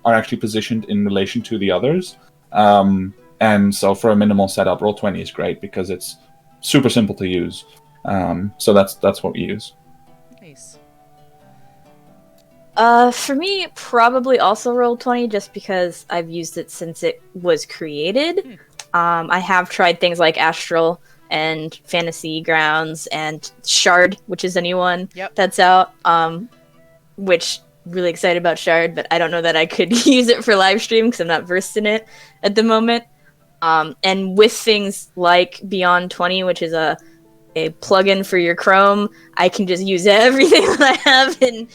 actually positioned in relation to the others. And so for a minimal setup, Roll20 is great because it's super simple to use. So that's what we use. Nice. For me, probably also Roll20, just because I've used it since it was created. I have tried things like Astral and Fantasy Grounds and Shard, which is a new one that's out. Which really excited about Shard, but I don't know that I could use it for live stream because I'm not versed in it at the moment. And with things like Beyond 20, which is a plugin for your Chrome, I can just use everything that I have in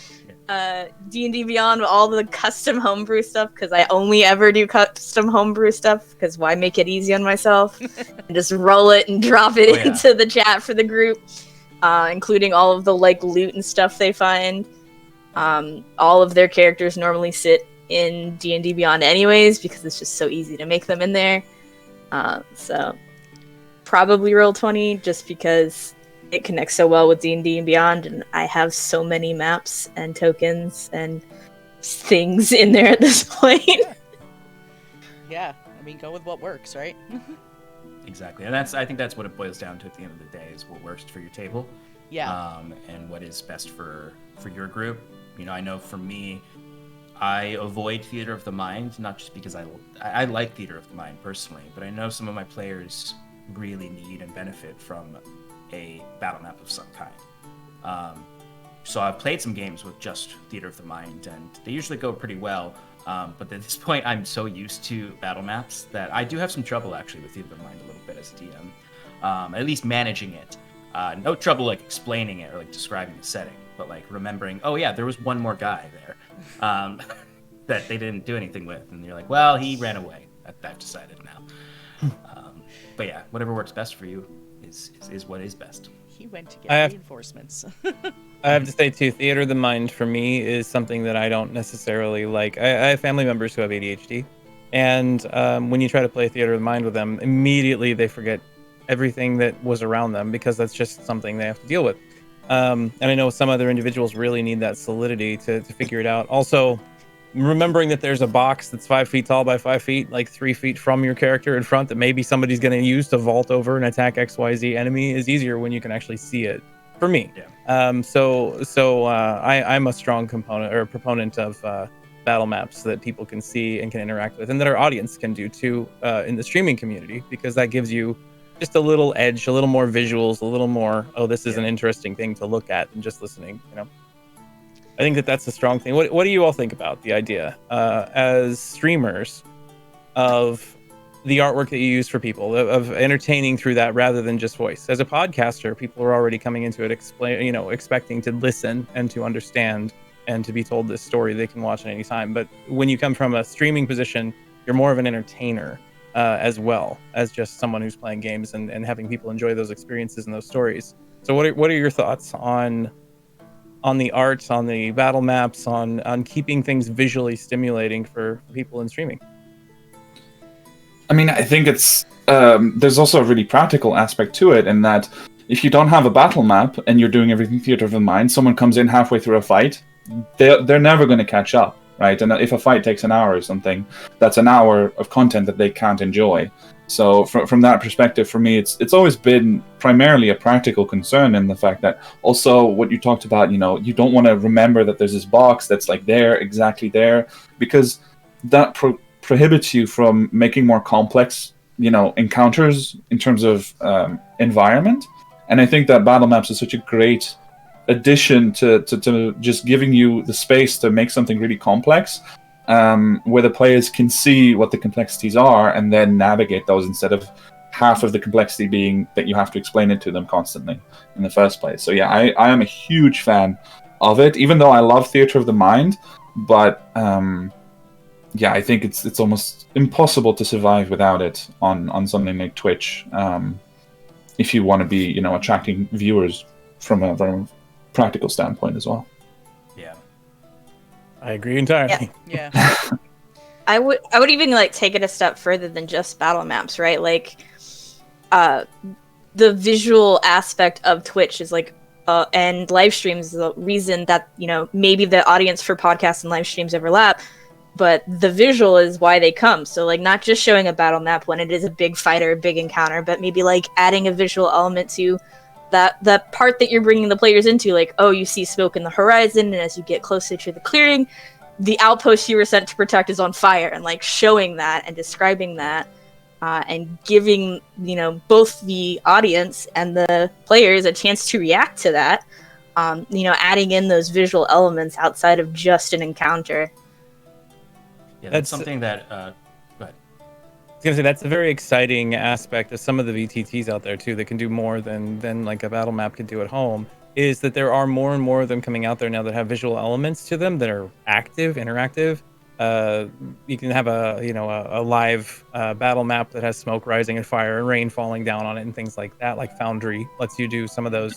D&D Beyond with all the custom homebrew stuff, because I only ever do custom homebrew stuff, because why make it easy on myself? And just roll it and drop it into the chat for the group, including all of the like loot and stuff they find. All of their characters normally sit in D&D Beyond anyways, because it's just so easy to make them in there. So probably Roll20, just because it connects so well with D&D and Beyond, and I have so many maps and tokens and things in there at this point. Yeah, I mean, go with what works, right? Exactly, and I think that's what it boils down to at the end of the day, is what works for your table. Yeah. And what is best for your group. You know, I know for me, I avoid Theater of the Mind, not just because I like Theater of the Mind personally, but I know some of my players really need and benefit from a battle map of some kind. So I've played some games with just Theater of the Mind, and they usually go pretty well. But at this point, I'm so used to battle maps that I do have some trouble actually with Theater of the Mind a little bit as a DM. At least managing it. No trouble like explaining it or like describing the setting, but like remembering, oh yeah, there was one more guy there that they didn't do anything with, and you're like, well, he ran away. I've decided now. But yeah, whatever works best for you is what is best. He went to get reinforcements. I have to say too, Theater of the Mind for me is something that I don't necessarily like. I have family members who have ADHD, and when you try to play Theater of the Mind with them, immediately they forget everything that was around them, because that's just something they have to deal with. And I know some other individuals really need that solidity to figure it out. Also, remembering that there's a box that's 5 feet tall by 5 feet, like 3 feet from your character in front, that maybe somebody's going to use to vault over and attack XYZ enemy is easier when you can actually see it. For me, I'm a strong proponent of battle maps that people can see and can interact with, and that our audience can do too in the streaming community, because that gives you just a little edge, a little more visuals, a little more, oh, this is an interesting thing to look at than just listening, you know. I think that's a strong thing. What do you all think about the idea as streamers of the artwork that you use for people, of entertaining through that rather than just voice? As a podcaster, people are already coming into it expecting to listen and to understand and to be told this story they can watch at any time. But when you come from a streaming position, you're more of an entertainer as well as just someone who's playing games and having people enjoy those experiences and those stories. So what are your thoughts on the art, on the battle maps, on keeping things visually stimulating for people in streaming? I mean, I think it's there's also a really practical aspect to it, in that if you don't have a battle map and you're doing everything Theater of the Mind, someone comes in halfway through a fight, they're never going to catch up, right? And if a fight takes an hour or something, that's an hour of content that they can't enjoy. So from that perspective, for me, it's always been primarily a practical concern in the fact that also what you talked about, you know, you don't want to remember that there's this box that's like there, exactly there, because that prohibits you from making more complex, you know, encounters in terms of environment. And I think that battle maps is such a great addition to just giving you the space to make something really complex, where the players can see what the complexities are and then navigate those, instead of half of the complexity being that you have to explain it to them constantly in the first place. So yeah, I am a huge fan of it, even though I love Theater of the Mind. But yeah, I think it's almost impossible to survive without it on something like Twitch, if you want to be, you know, attracting viewers from a very practical standpoint as well. Yeah. I agree entirely. Yeah. I would even like take it a step further than just battle maps, right? Like, the visual aspect of Twitch is like, and live streams is the reason that, you know, maybe the audience for podcasts and live streams overlap, but the visual is why they come. So like, not just showing a battle map when it is a big fight or a big encounter, but maybe like adding a visual element to that part that you're bringing the players into. Like, oh, you see smoke in the horizon, and as you get closer to the clearing, the outpost you were sent to protect is on fire, and like showing that and describing that, and giving, you know, both the audience and the players a chance to react to that. You know, adding in those visual elements outside of just an encounter. Yeah, that's something that. Go ahead. I was gonna say that's a very exciting aspect of some of the VTTs out there too that can do more than like a battle map could do at home. Is that there are more and more of them coming out there now that have visual elements to them that are active, interactive. You can have a live battle map that has smoke rising and fire and rain falling down on it and things like that. Like Foundry lets you do some of those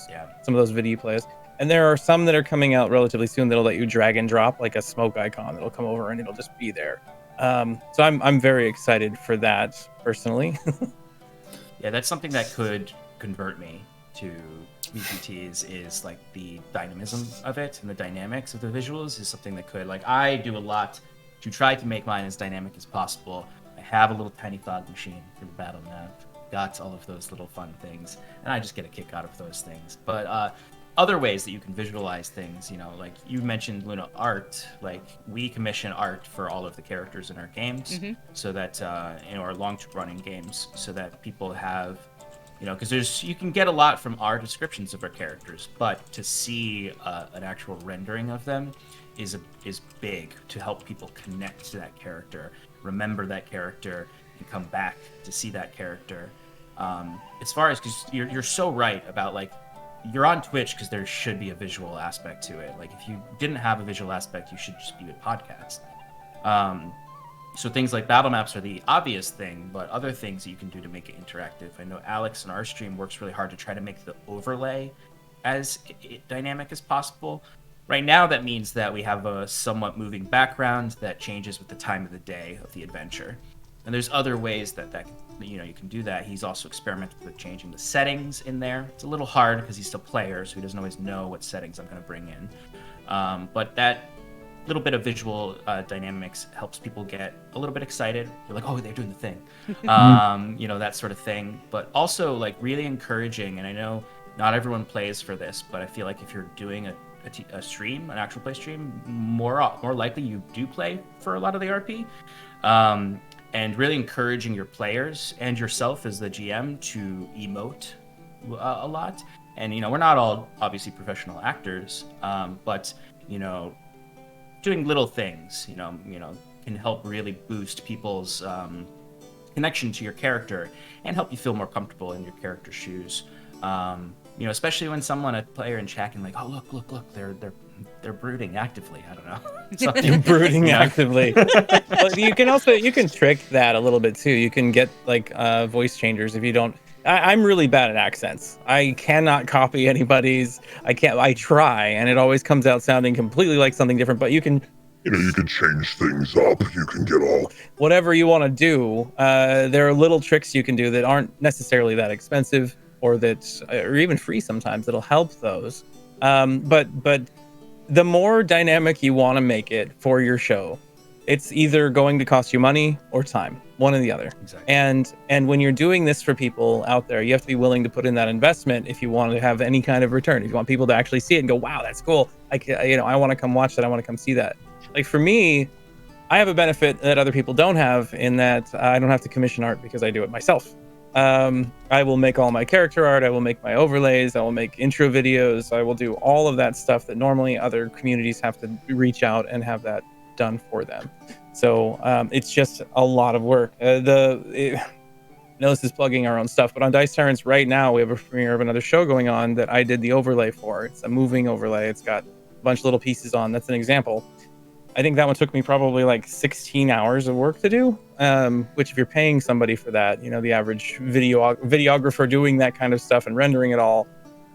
video plays. And there are some that are coming out relatively soon that'll let you drag and drop like a smoke icon that'll come over and it'll just be there. So I'm very excited for that personally. Yeah, that's something that could convert me to VTTs, is like the dynamism of it and the dynamics of the visuals is something that could, like, I do a lot to try to make mine as dynamic as possible. I have a little tiny fog machine for the battle map, got all of those little fun things, and I just get a kick out of those things. But other ways that you can visualize things, you know, like you mentioned, Luna, art. Like, we commission art for all of the characters in our games, so that in our long-running games, so that people have, you know, because you can get a lot from our descriptions of our characters, but to see an actual rendering of them is big to help people connect to that character, remember that character, and come back to see that character. As far as, because you're so right about, like, you're on Twitch because there should be a visual aspect to it. Like, if you didn't have a visual aspect, you should just be a podcast. So things like battle maps are the obvious thing, but other things that you can do to make it interactive. I know Alex in our stream works really hard to try to make the overlay as dynamic as possible. Right now, that means that we have a somewhat moving background that changes with the time of the day of the adventure. And there's other ways that you know, you can do that. He's also experimented with changing the settings in there. It's a little hard because he's still a player, so he doesn't always know what settings I'm going to bring in. But that little bit of visual dynamics helps people get a little bit excited. They're like, oh, they're doing the thing. You know, that sort of thing. But also, like, really encouraging, and I know not everyone plays for this, but I feel like if you're doing a stream, an actual play stream, more likely you do play for a lot of the RP. And really encouraging your players and yourself as the GM to emote a lot. And, you know, we're not all obviously professional actors, but, you know, doing little things, you know, can help really boost people's connection to your character and help you feel more comfortable in your character's shoes. You know, especially when a player in chat can, like, oh, look, they're brooding actively. I don't know. You're brooding actively. Well, you can trick that a little bit too. You can get like voice changers if you don't. I'm really bad at accents. I cannot copy anybody's. I try, and it always comes out sounding completely like something different. But you can. You know, you can change things up. You can get all Whatever you want to do. There are little tricks you can do that aren't necessarily that expensive, or even free sometimes. That'll help those. But the more dynamic you want to make it for your show, it's either going to cost you money or time, one or the other. Exactly. And when you're doing this for people out there, you have to be willing to put in that investment if you want to have any kind of return. If you want people to actually see it and go, wow, that's cool. I want to come watch that. I want to come see that. Like for me, I have a benefit that other people don't have in that I don't have to commission art because I do it myself. I will make all my character art. I will make my overlays. I will make intro videos. I will do all of that stuff that normally other communities have to reach out and have that done for them. So it's just a lot of work. I know this is plugging our own stuff, but on Dice Tyrants right now, we have a premiere of another show going on that I did the overlay for. It's a moving overlay. It's got a bunch of little pieces on. That's an example. I think that one took me probably like 16 hours of work to do, which if you're paying somebody for that, the average videographer doing that kind of stuff and rendering it all,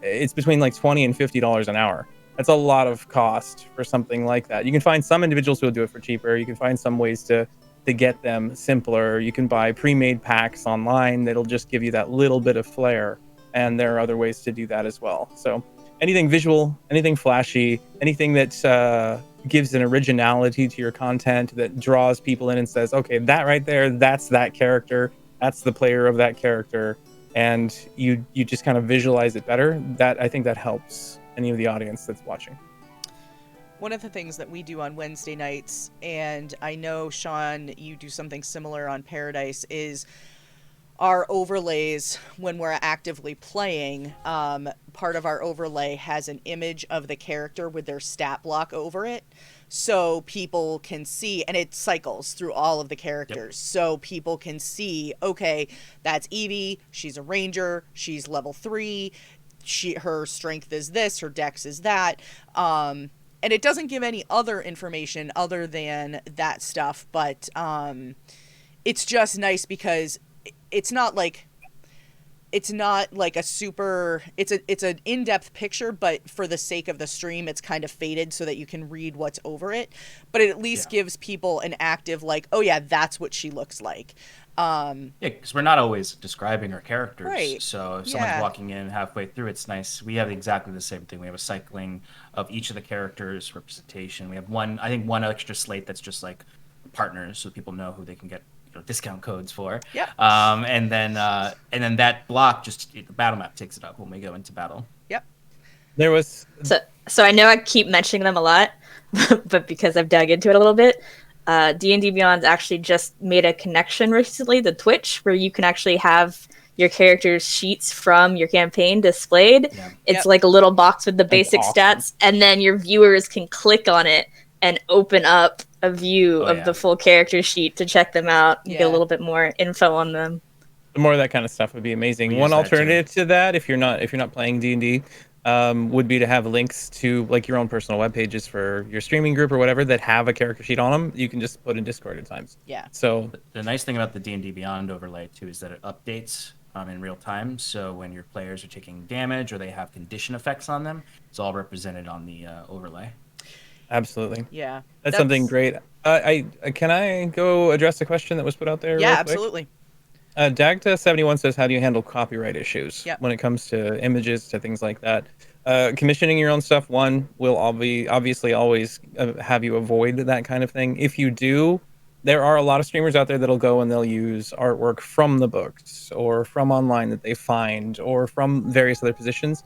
it's between like $20 and $50 an hour. That's a lot of cost for something like that. You can find some individuals who will do it for cheaper. You can find some ways to get them simpler. You can buy pre-made packs online that'll just give you that little bit of flair. And there are other ways to do that as well. So anything visual, anything flashy, anything that gives an originality to your content, that draws people in and says, okay, that right there, that's that character. That's the player of that character. And you just kind of visualize it better. I think that helps any of the audience that's watching. One of the things that we do on Wednesday nights, and I know, Sean, you do something similar on Paradise, is our overlays when we're actively playing. Part of our overlay has an image of the character with their stat block over it. So people can see, and it cycles through all of the characters. Yep. So people can see, okay, that's Evie. She's a ranger. She's level 3. Her strength is this. Her dex is that. And it doesn't give any other information other than that stuff, but it's just nice because it's not like a super, it's an in-depth picture, but for the sake of the stream, it's kind of faded so that you can read what's over it. But it at least gives people an active, like, oh yeah, that's what she looks like. Because we're not always describing our characters. Right. So if someone's walking in halfway through, it's nice. We have exactly the same thing. We have a cycling of each of the characters' representation. We have one extra slate that's just like partners, so people know who they can get discount codes for. Yeah. And then that block the battle map takes it up when we go into battle. Yep. There was so I know I keep mentioning them a lot, but because I've dug into it a little bit, D&D Beyond actually just made a connection recently to Twitch where you can actually have your character's sheets from your campaign displayed. Yeah. It's like a little box with the basic stats, and then your viewers can click on it and open up a view of the full character sheet to check them out and get a little bit more info on them. The more of that kind of stuff would be amazing. One alternative to that, if you're not playing D&D, would be to have links to like your own personal web pages for your streaming group or whatever that have a character sheet on them. You can just put in Discord at times. Yeah. So the nice thing about the D&D Beyond overlay too is that it updates in real time. So when your players are taking damage or they have condition effects on them, it's all represented on the overlay. Absolutely. Yeah. That's something great. Can I go address a question that was put out there? Yeah, absolutely. Dagta71 says, how do you handle copyright issues when it comes to images, to things like that? Commissioning your own stuff, will obviously always have you avoid that kind of thing. If you do, there are a lot of streamers out there that'll go and they'll use artwork from the books or from online that they find or from various other positions.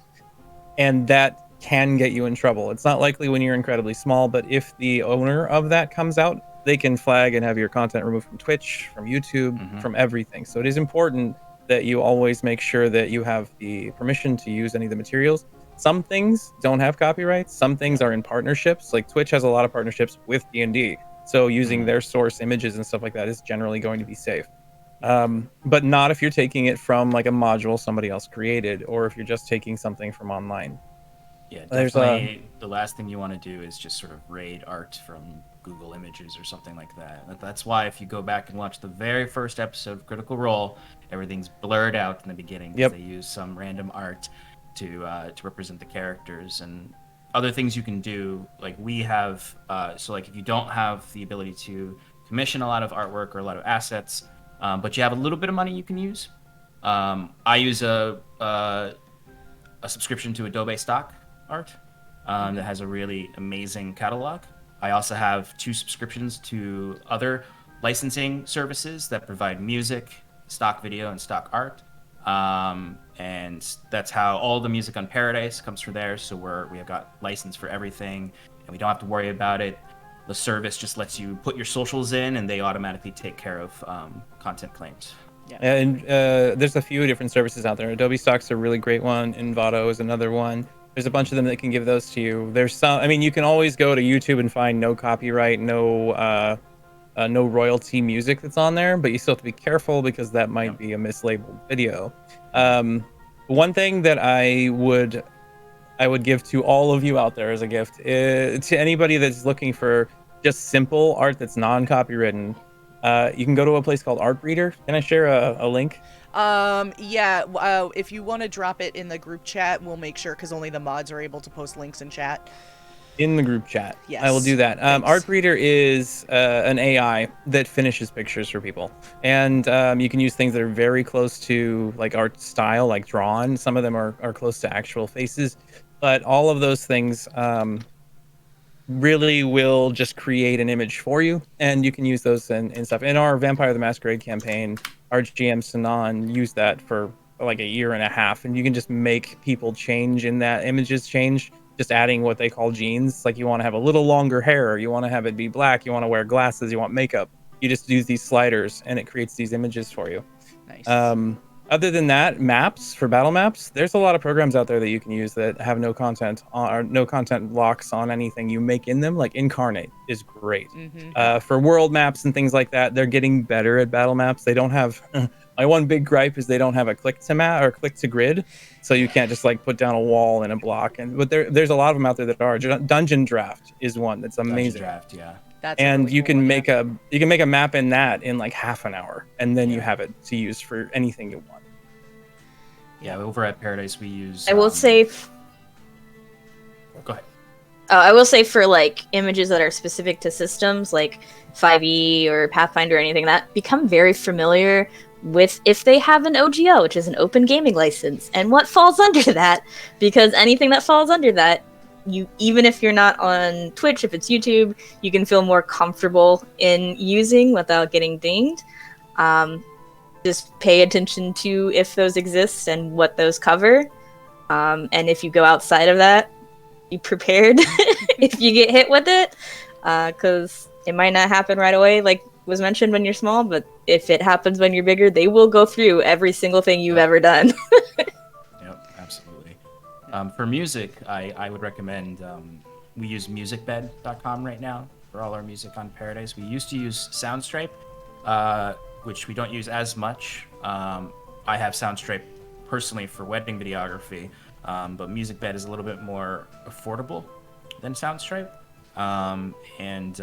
And that can get you in trouble. It's not likely when you're incredibly small, but if the owner of that comes out, they can flag and have your content removed from Twitch, from YouTube, from everything. So it is important that you always make sure that you have the permission to use any of the materials. Some things don't have copyrights. Some things are in partnerships. Like Twitch has a lot of partnerships with D&D. So using their source images and stuff like that is generally going to be safe. But not if you're taking it from like a module somebody else created, or if you're just taking something from online. Yeah, definitely. The last thing you want to do is just sort of raid art from Google Images or something like that. That's why if you go back and watch the very first episode of Critical Role, everything's blurred out in the beginning because they use some random art to represent the characters. And other things you can do, like we have, so like if you don't have the ability to commission a lot of artwork or a lot of assets, but you have a little bit of money you can use, I use a subscription to Adobe Stock art. that has a really amazing catalog. I also have 2 subscriptions to other licensing services that provide music, stock video, and stock art. And that's how all the music on Paradise comes from there. So we have got license for everything, and we don't have to worry about it. The service just lets you put your socials in, and they automatically take care of content claims. Yeah. And there's a few different services out there. Adobe Stock's a really great one. Envato is another one. There's a bunch of them that can give those to you. There's some. I mean, you can always go to YouTube and find no copyright, no royalty music that's on there, but you still have to be careful because that might be a mislabeled video. One thing that I would give to all of you out there as a gift, to anybody that's looking for just simple art that's non-copywritten, you can go to a place called Art Breeder. Can I share a link? If you want to drop it in the group chat, we'll make sure, because only the mods are able to post links in chat. In the group chat. Yes. I will do that. Thanks. Art Breeder is an AI that finishes pictures for people. And you can use things that are very close to like art style, like drawn. Some of them are close to actual faces. But all of those things really will just create an image for you. And you can use those in stuff. In our Vampire the Masquerade campaign, our GM Sanan used that for like a year and a half. And you can just make people change in that. Images change. Just adding what they call genes. Like you want to have a little longer hair, you want to have it be black, you want to wear glasses, you want makeup. You just use these sliders and it creates these images for you. Nice. Other than that, maps, for battle maps, there's a lot of programs out there that you can use that have no content or no content locks on anything you make in them. Like Incarnate is great. For world maps and things like that, they're getting better at battle maps. They don't have my one big gripe is they don't have a click to map or click to grid, so you can't just like put down a wall in a block. But there's a lot of them out there that are. Dungeon Draft is one that's amazing. Dungeon Draft, yeah. That's And really you cool can one, make a map in that in like half an hour, and then you have it to use for anything you want. Yeah, over at Paradise we use. I will say. Go ahead. I will say for like images that are specific to systems like 5e or Pathfinder or anything like that, become very familiar with if they have an OGL, which is an open gaming license, and what falls under that, because anything that falls under that, you, even if you're not on Twitch, if it's YouTube, you can feel more comfortable in using without getting dinged. Just pay attention to if those exist and what those cover. And if you go outside of that, be prepared if you get hit with it, because it might not happen right away, like was mentioned when you're small, but if it happens when you're bigger, they will go through every single thing you've ever done. Yep, absolutely. For music, I would recommend, we use musicbed.com right now for all our music on Paradise. We used to use Soundstripe, which we don't use as much. I have Soundstripe personally for wedding videography, but MusicBed is a little bit more affordable than Soundstripe, and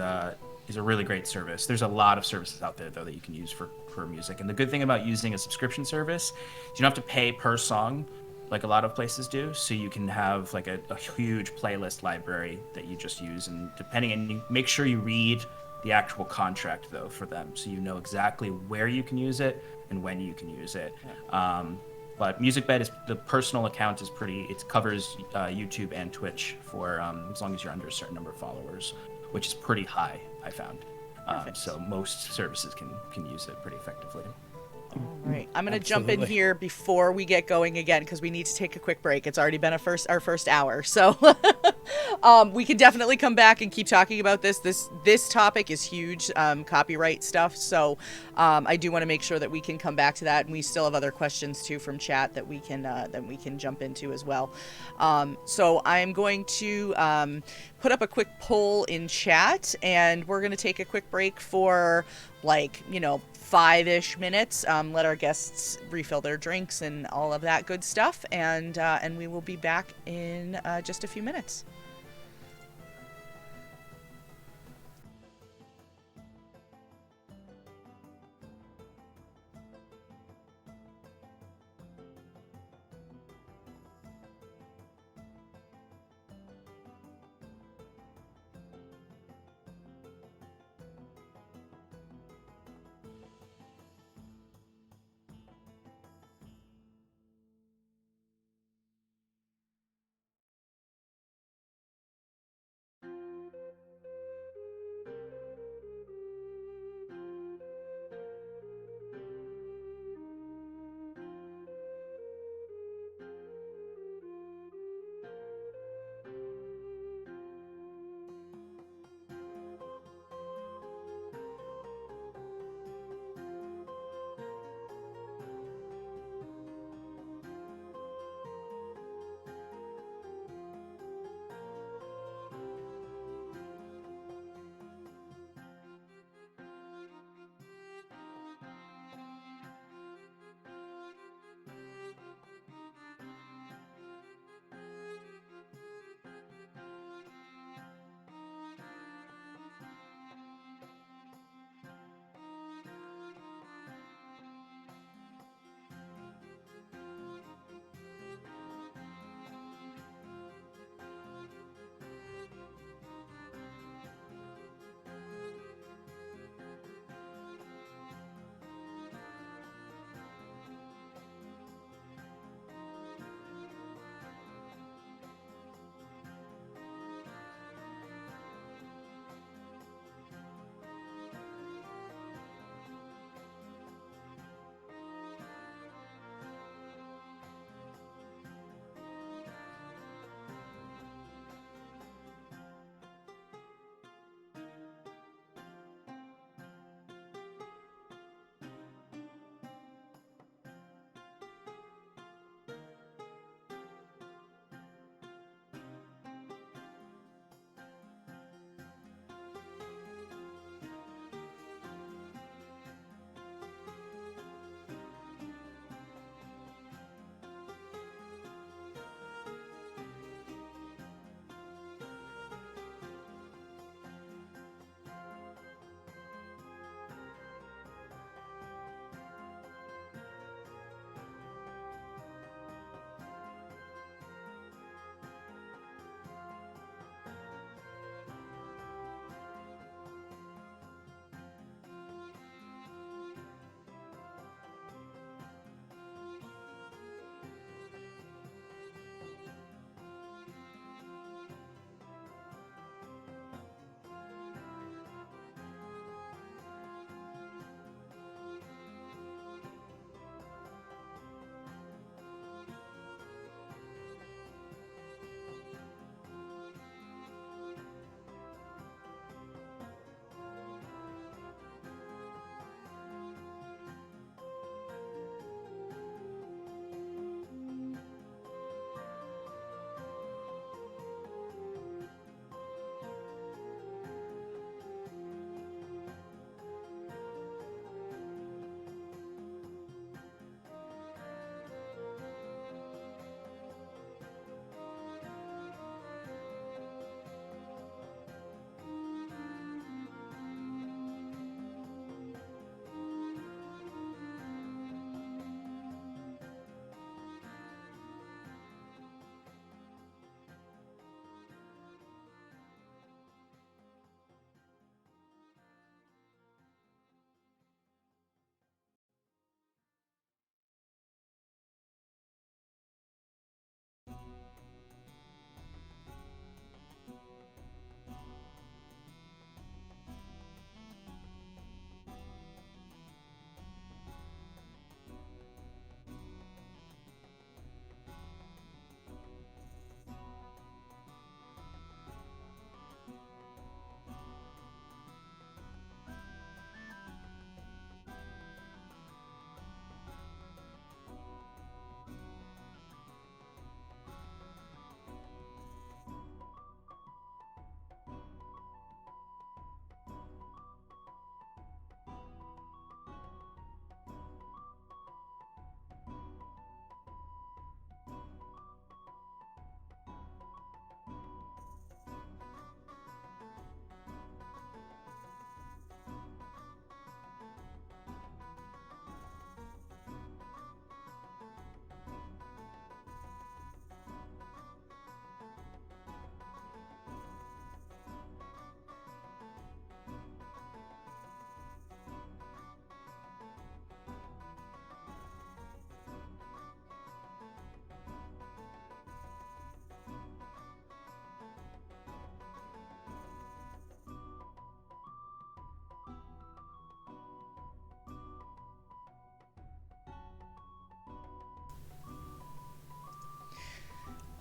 is a really great service. There's a lot of services out there, though, that you can use for music. And the good thing about using a subscription service is you don't have to pay per song like a lot of places do, so you can have like a huge playlist library that you just use, and you make sure you read the actual contract, though, for them, so you know exactly where you can use it and when you can use it. But MusicBed, the personal account is it covers YouTube and Twitch for as long as you're under a certain number of followers, which is pretty high, I found. So most services can use it pretty effectively. All right, I'm going to jump in here before we get going again, because we need to take a quick break. It's already been our first hour, so we can definitely come back and keep talking about this. This topic is huge, copyright stuff. So I do want to make sure that we can come back to that, and we still have other questions too from chat that we can jump into as well. So I'm going to put up a quick poll in chat, and we're going to take a quick break for 5-ish minutes, let our guests refill their drinks and all of that good stuff, and we will be back in just a few minutes.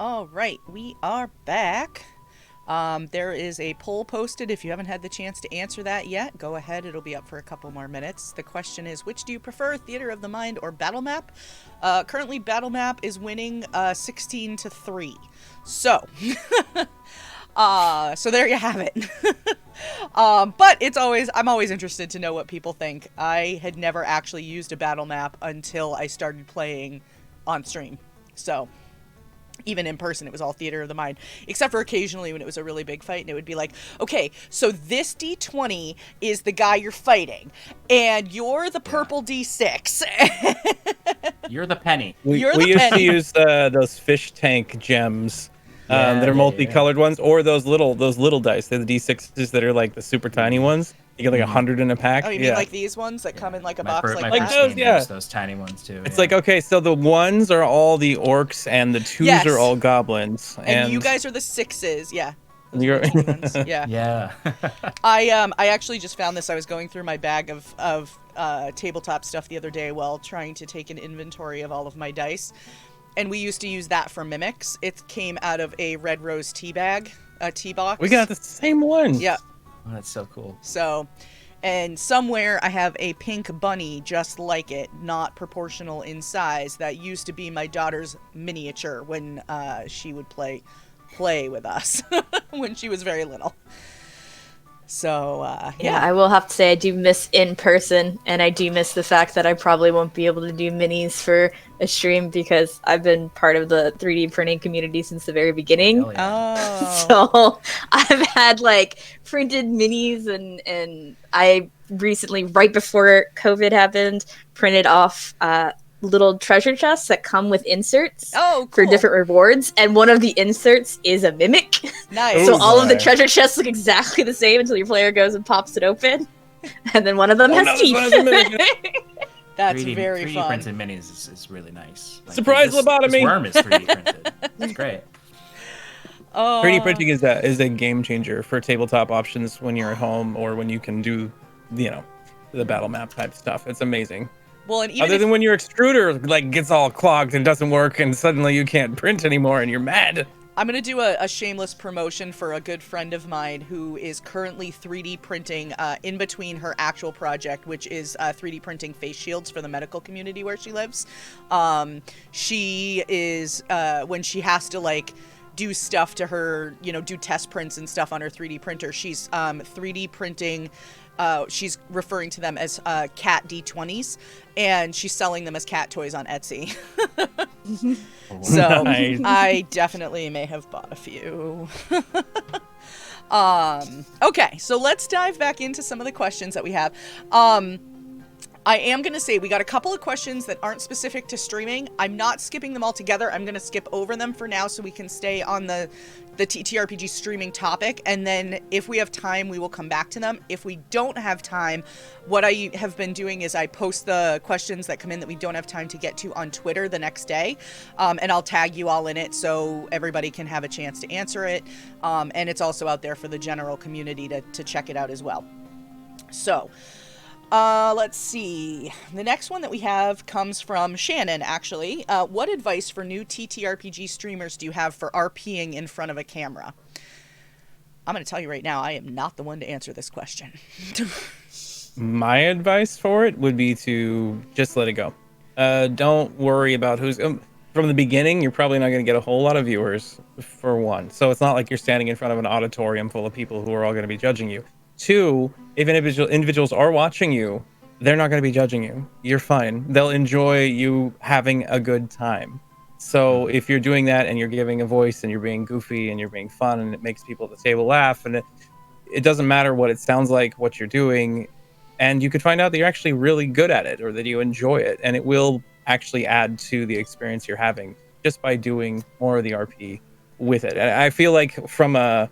All right, we are back. There is a poll posted. If you haven't had the chance to answer that yet, go ahead. It'll be up for a couple more minutes. The question is, which do you prefer, Theater of the Mind or Battle Map? Currently, Battle Map is winning 16-3. So, so there you have it. But I'm always interested to know what people think. I had never actually used a battle map until I started playing on stream. So, even in person, it was all Theater of the Mind, except for occasionally when it was a really big fight and it would be like, okay, so this D20 is the guy you're fighting and you're the purple D6. You're the penny. We used to use those fish tank gems that are multicolored ones, or those little dice. They're the D6s that are like the super tiny ones. You get like 100 in a pack. Oh, you mean like these ones that come in like a box like that? Those, yeah. Those tiny ones too. It's like, okay, so the ones are all the orcs and the twos are all goblins. And you guys are the 6s, yeah. You're yeah. Yeah. I actually just found this. I was going through my bag of tabletop stuff the other day while trying to take an inventory of all of my dice. And we used to use that for mimics. It came out of a Red Rose tea bag, a tea box. We got the same one. Yeah. Oh, that's so cool. So, and somewhere I have a pink bunny just like it, not proportional in size, that used to be my daughter's miniature when she would play with us when she was very little. So, yeah, I will have to say I do miss in person, and I do miss the fact that I probably won't be able to do minis for a stream because I've been part of the 3D printing community since the very beginning. Oh. So I've had like printed minis, and I recently, right before COVID happened, printed off little treasure chests that come with inserts for different rewards, and one of the inserts is a mimic. Nice. So all of the treasure chests look exactly the same until your player goes and pops it open, and then one of them has teeth. That's very 3D fun. printed minis is really nice. Like, Surprise lobotomy! This worm is 3D printed. It's great. 3D printing is a game changer for tabletop options when you're at home or when you can do, the battle map type stuff. It's amazing. Well, and even other than when your extruder like gets all clogged and doesn't work, and suddenly you can't print anymore, and you're mad. I'm going to do a shameless promotion for a good friend of mine who is currently 3D printing in between her actual project, which is 3D printing face shields for the medical community where she lives. She is, when she has to like do stuff to her, do test prints and stuff on her 3D printer, she's 3D printing, she's referring to them as cat D20s, and she's selling them as cat toys on Etsy. So nice. I definitely may have bought a few. Okay, so let's dive back into some of the questions that we have. I am going to say we got a couple of questions that aren't specific to streaming. I'm not skipping them all together. I'm going to skip over them for now so we can stay on the TTRPG streaming topic. And then if we have time, we will come back to them. If we don't have time, what I have been doing is I post the questions that come in that we don't have time to get to on Twitter the next day. And I'll tag you all in it so everybody can have a chance to answer it. And it's also out there for the general community to check it out as well. So... let's see. The next one that we have comes from Shannon, actually. What advice for new TTRPG streamers do you have for RPing in front of a camera? I'm going to tell you right now, I am not the one to answer this question. My advice for it would be to just let it go. Don't worry about who's... from the beginning, you're probably not going to get a whole lot of viewers, for one. So it's not like you're standing in front of an auditorium full of people who are all going to be judging you. Two, if individuals are watching you, they're not going to be judging you. You're fine. They'll enjoy you having a good time. So if you're doing that and you're giving a voice and you're being goofy and you're being fun and it makes people at the table laugh, and it doesn't matter what it sounds like, what you're doing, and you could find out that you're actually really good at it or that you enjoy it, and it will actually add to the experience you're having just by doing more of the RP with it. And I feel like from a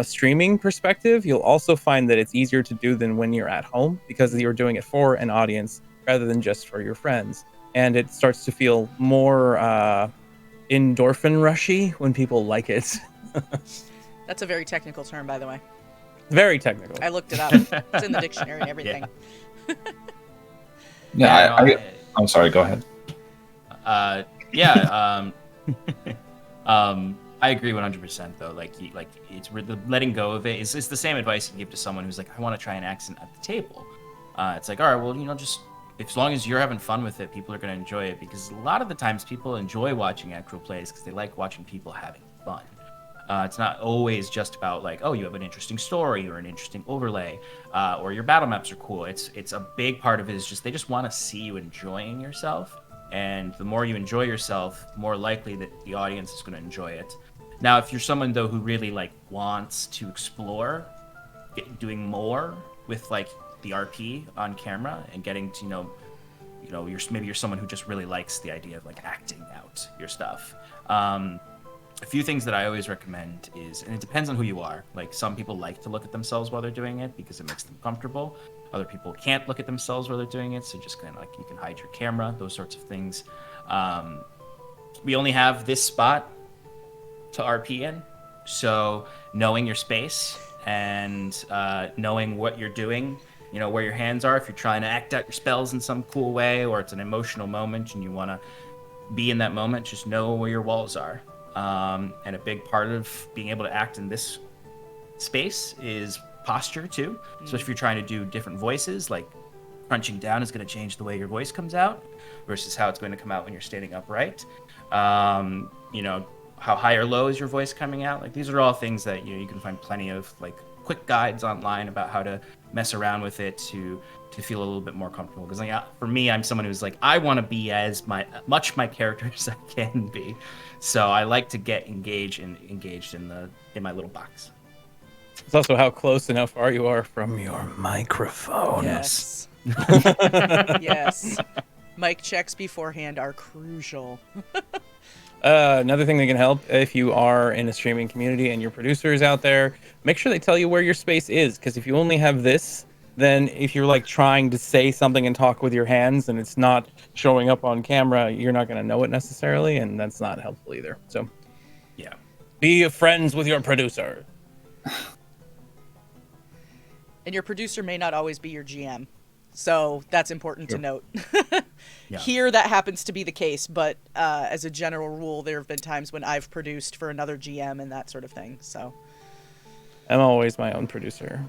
streaming perspective, you'll also find that it's easier to do than when you're at home because you're doing it for an audience rather than just for your friends. And it starts to feel more endorphin rushy when people like it. That's a very technical term, by the way. Very technical. I looked it up. It's in the dictionary and everything. I'm sorry, go ahead. I agree 100% though. Like it's the letting go of it is the same advice you give to someone who's like, I want to try an accent at the table. It's like, all right, well, just as long as you're having fun with it, people are going to enjoy it, because a lot of the times people enjoy watching actual plays because they like watching people having fun. It's not always just about like, oh, you have an interesting story or an interesting overlay, or your battle maps are cool. It's a big part of it is just they just want to see you enjoying yourself, and the more you enjoy yourself, more likely that the audience is going to enjoy it. Now, if you're someone though who really like wants to explore, doing more with like the RP on camera and getting to you're someone who just really likes the idea of like acting out your stuff. A few things that I always recommend is, and it depends on who you are. Like some people like to look at themselves while they're doing it because it makes them comfortable. Other people can't look at themselves while they're doing it, so just kind of like you can hide your camera, those sorts of things. We only have this spot to RP in, so knowing your space and knowing what you're doing, where your hands are, if you're trying to act out your spells in some cool way, or it's an emotional moment and you want to be in that moment, just know where your walls are. And a big part of being able to act in this space is posture too. So if you're trying to do different voices, like crunching down is going to change the way your voice comes out versus how it's going to come out when you're standing upright. How high or low is your voice coming out? Like these are all things that you can find plenty of like quick guides online about how to mess around with it to feel a little bit more comfortable. Because for me, I'm someone who's like, I want to be as much my character as I can be. So I like to get engaged in my little box. It's also how close and how far you are from your microphone. Yes. Yes. Mic checks beforehand are crucial. Another thing that can help if you are in a streaming community and your producers out there, make sure they tell you where your space is. Because if you only have this, then if you're like trying to say something and talk with your hands and it's not showing up on camera, you're not going to know it necessarily, and that's not helpful either. So, yeah, be friends with your producer. And your producer may not always be your GM. So that's important to note. Yeah. Here, that happens to be the case, but as a general rule, there have been times when I've produced for another GM and that sort of thing. So I'm always my own producer.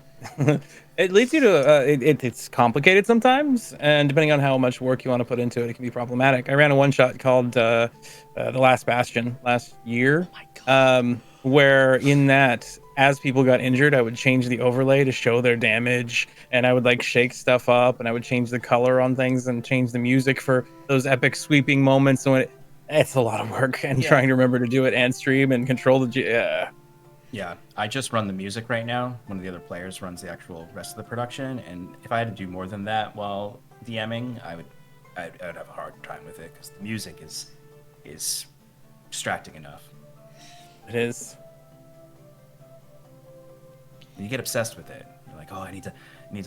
It leads you to it's complicated sometimes, and depending on how much work you want to put into it, it can be problematic. I ran a one-shot called The Last Bastion last year, where in that, as people got injured, I would change the overlay to show their damage, and I would like shake stuff up, and I would change the color on things and change the music for those epic sweeping moments. So it's a lot of work, and trying to remember to do it and stream and control the Yeah, I just run the music right now. One of the other players runs the actual rest of the production, and if I had to do more than that while DMing, I would have a hard time with it because the music is distracting enough. It is. You get obsessed with it. You're like, oh, I need to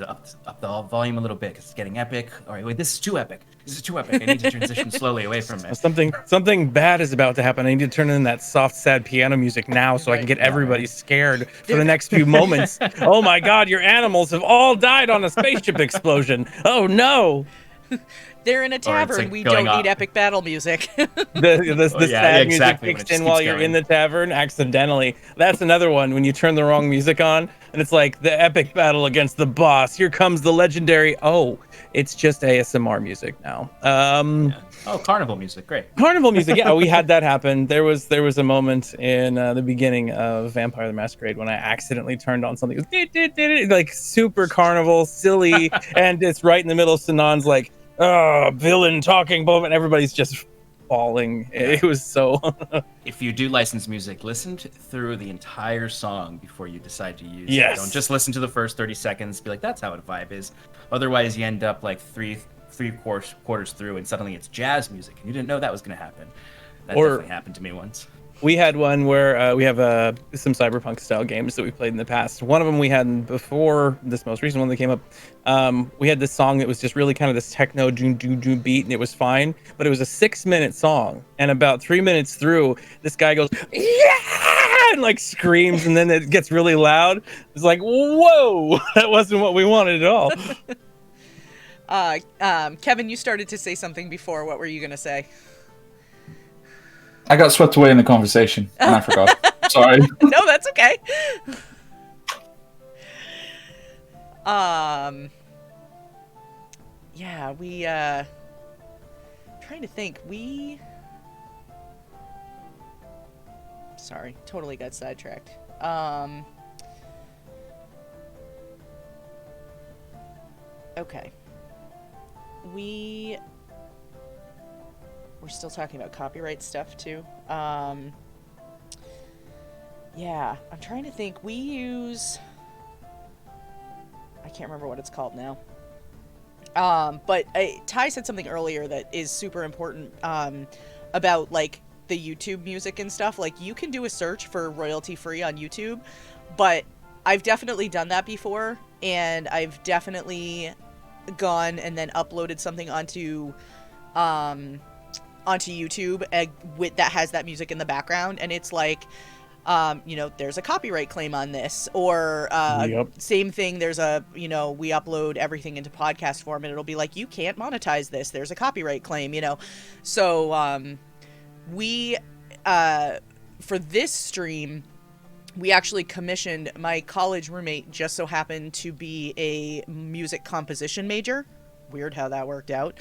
up the volume a little bit because it's getting epic. All right, wait, this is too epic. I need to transition slowly away from it. Something bad is about to happen. I need to turn in that soft, sad piano music now so I can get everybody scared for the next few moments. Oh my God, your animals have all died on a spaceship explosion. Oh no. They're in a tavern. like We don't going need epic battle music. The sad music when it kicks just in while keeps you're going. in the tavern accidentally. That's another one when you turn the wrong music on and it's like the epic battle against the boss. Here comes the legendary. Oh, it's just ASMR music now. Oh, carnival music, great. Carnival music. Yeah, we had that happen. There was a moment in the beginning of Vampire the Masquerade when I accidentally turned on something like super carnival, silly, and it's right in the middle of Sinan's like, villain talking moment. Everybody's just falling. It was so. If you do license music, listen through the entire song before you decide to use Yes. it. Don't just listen to the first 30 seconds. Be like, that's how a vibe is. Otherwise, you end up like three quarters through, and suddenly it's jazz music, and you didn't know that was going to happen. That definitely happened to me once. We had one where we have some cyberpunk style games that we played in the past. One of them we had before this most recent one that came up. We had this song that was just really kind of this techno doom beat, and it was fine. But it was a 6-minute song, and about 3 minutes through, this guy goes, "Yeah!" and like screams, and then it gets really loud. It's like, whoa, that wasn't what we wanted at all. Kevin, you started to say something before. What were you going to say? I got swept away in the conversation, and I forgot. Sorry. No, that's okay. Yeah, we trying to think. Sorry, totally got sidetracked. Okay. We're still talking about copyright stuff too. Yeah, I'm trying to think. We use, I can't remember what it's called now. But Ty said something earlier that is super important about like the YouTube music and stuff. Like you can do a search for royalty free on YouTube, but I've definitely done that before, and I've definitely gone and then uploaded something onto YouTube that has that music in the background, and it's like, there's a copyright claim on this, or same thing, there's a, we upload everything into podcast form, and it'll be like, you can't monetize this, there's a copyright claim, So we, for this stream, we actually commissioned, my college roommate just so happened to be a music composition major. Weird how that worked out.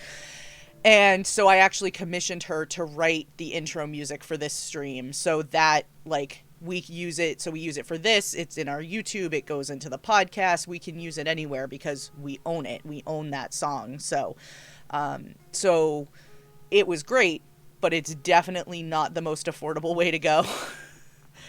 And so I actually commissioned her to write the intro music for this stream, so that, like, we use it. So we use it for this. It's in our YouTube. It goes into the podcast. We can use it anywhere because we own it. We own that song. So it was great, but it's definitely not the most affordable way to go.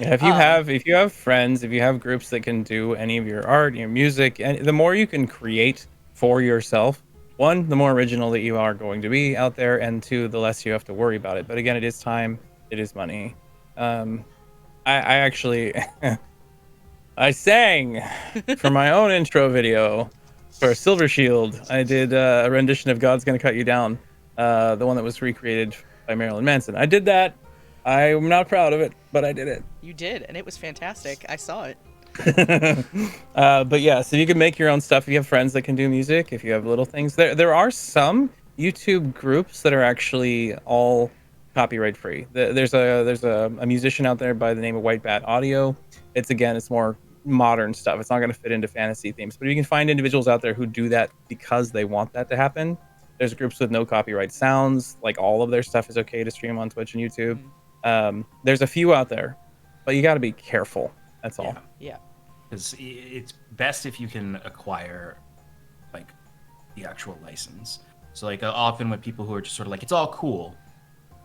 Yeah, if you have friends, if you have groups that can do any of your art, your music, and the more you can create for yourself, one, the more original that you are going to be out there, and two, the less you have to worry about it. But again, it is time, it is money. I actually I sang for my own intro video for Silver Shield. I did a rendition of God's Gonna Cut You Down, the one that was recreated by Marilyn Manson. I did that. I'm not proud of it, but I did it. You did, and it was fantastic. I saw it. But yeah, so you can make your own stuff if you have friends that can do music, if you have little things. There are some YouTube groups that are actually all copyright free. There's a musician out there by the name of White Bat Audio. It's more modern stuff. It's not going to fit into fantasy themes, but you can find individuals out there who do that because they want that to happen. There's groups with no copyright sounds, like all of their stuff is okay to stream on Twitch and YouTube. There's a few out there, but you got to be careful. That's all. Yeah. Because it's best if you can acquire, like, the actual license. So, like, often with people who are just sort of like, it's all cool,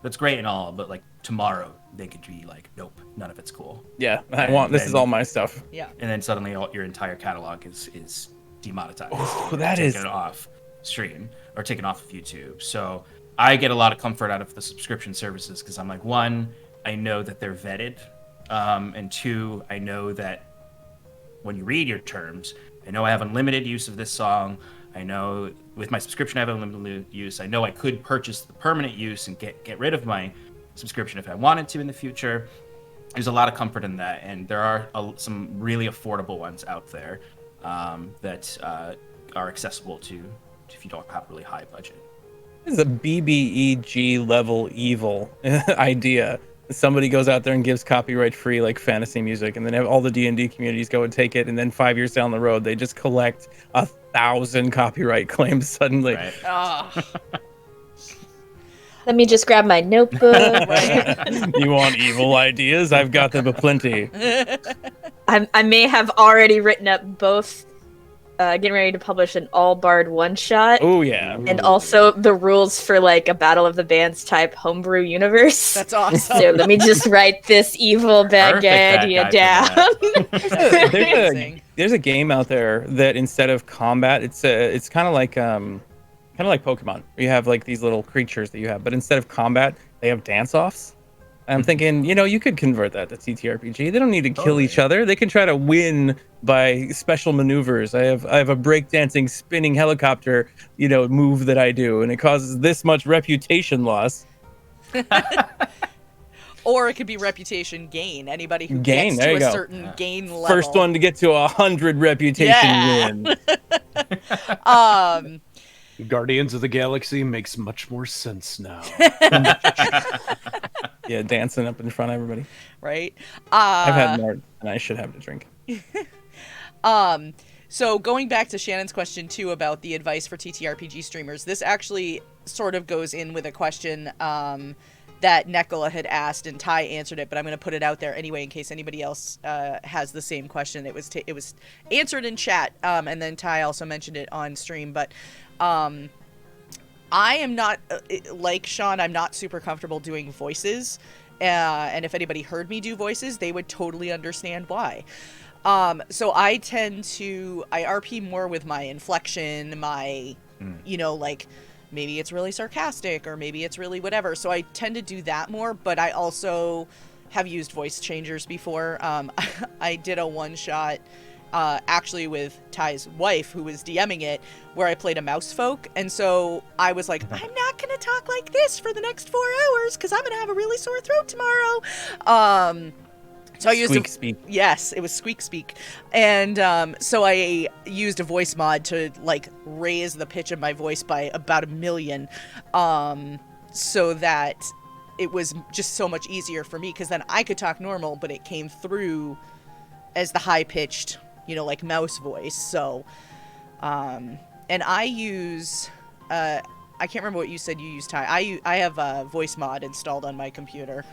that's great and all, but, like, tomorrow they could be like, nope, none of it's cool. Yeah, this is all my stuff. Yeah. And then suddenly your entire catalog is demonetized. Oh, that is taken off stream or taken off of YouTube. So I get a lot of comfort out of the subscription services because I'm like, one, I know that they're vetted, and two, I know that when you read your terms, I know I have unlimited use of this song. I know with my subscription I have unlimited use. I know I could purchase the permanent use and get rid of my subscription if I wanted to in the future. There's a lot of comfort in that, and there are some really affordable ones out there that are accessible to if you don't have a really high budget. This is a BBEG level evil idea. Somebody goes out there and gives copyright free like fantasy music, and then have all the D&D communities go and take it, and then 5 years down the road they just collect 1,000 copyright claims suddenly. Right. Oh. Let me just grab my notebook. You want evil ideas? I've got them aplenty. I may have already written up both getting ready to publish an all bard one shot. Oh yeah. And also the rules for like a Battle of the Bands type homebrew universe. That's awesome. So let me just write this evil bad guy idea down. There's a game out there that instead of combat, it's kind of like Pokemon. You have like these little creatures that you have, but instead of combat, they have dance-offs. I'm thinking, you could convert that to TTRPG. They don't need to kill each other. They can try to win by special maneuvers. I have a breakdancing spinning helicopter, move that I do, and it causes this much reputation loss. Or it could be reputation gain. Anybody who gets to a certain gain level. First one to get to 100 reputation win. Guardians of the Galaxy makes much more sense now. Yeah, dancing up in front of everybody. Right? I've had more than I should have to drink. So going back to Shannon's question too about the advice for TTRPG streamers, this actually sort of goes in with a question that Nekola had asked, and Ty answered it, but I'm going to put it out there anyway in case anybody else has the same question. It was answered in chat, and then Ty also mentioned it on stream, but I am not, like Sean, I'm not super comfortable doing voices, and if anybody heard me do voices, they would totally understand why. So I tend to, I RP more with my inflection, my, you know, like, maybe it's really sarcastic or maybe it's really whatever. So I tend to do that more, but I also have used voice changers before. I did a one-shot, actually with Ty's wife, who was DMing it, where I played a mouse folk. And so I was like, I'm not going to talk like this for the next 4 hours because I'm going to have a really sore throat tomorrow. So I used Squeak speak. Yes, it was squeak speak. And so I used a voice mod to like raise the pitch of my voice by about 1 million, so that it was just so much easier for me, because then I could talk normal, but it came through as the high pitched, you know, like mouse voice. So and I use I can't remember what you said you used, Ty. I have a voice mod installed on my computer.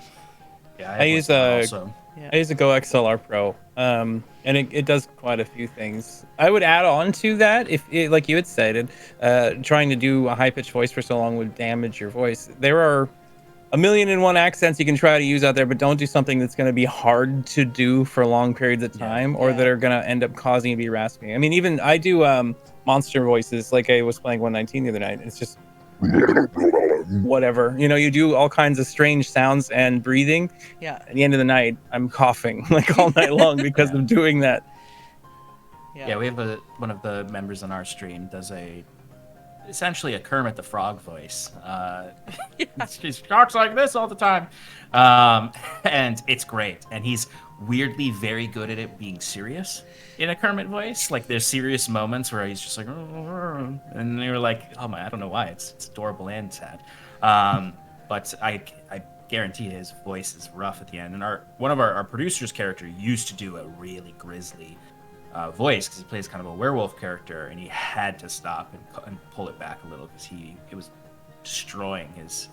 Yeah, I use also. I use a Go XLR Pro, and it does quite a few things. I would add on to that, if it, like you had stated, trying to do a high-pitched voice for so long would damage your voice. There are 1,000,001 accents you can try to use out there, but don't do something that's going to be hard to do for long periods of time, or that are going to end up causing you to be raspy. I mean, even I do monster voices, like I was playing 119 the other night. It's just whatever, you know, you do all kinds of strange sounds and breathing. At the end of the night, I'm coughing like all night long because of doing that. Yeah, we have one of the members on our stream does essentially a Kermit the Frog voice. She talks like this all the time, and it's great. And he's weirdly very good at it being serious in a Kermit voice. Like there's serious moments where he's just like, and you're like, oh my, I don't know why. It's adorable and sad. But I guarantee his voice is rough at the end. And one of our producer's character used to do a really grisly voice, because he plays kind of a werewolf character, and he had to stop and pull it back a little because it was destroying his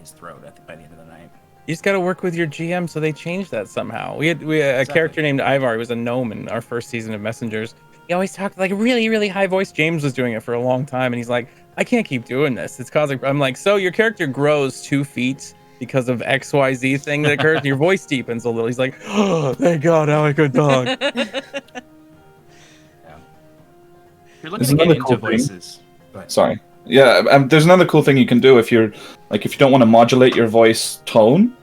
throat by the end of the night. You just got to work with your GM so they change that somehow. We had a character named Ivar. He was a gnome in our first season of Messengers. He always talked like a really, really high voice. James was doing it for a long time, and he's like, I can't keep doing this. It's causing... I'm like, so your character grows 2 feet because of XYZ thing that occurs, and your voice deepens a little. He's like, oh, thank God, now I could talk. You're looking to get into voices. Sorry. Yeah, there's another cool thing you can do if you don't want to modulate your voice tone.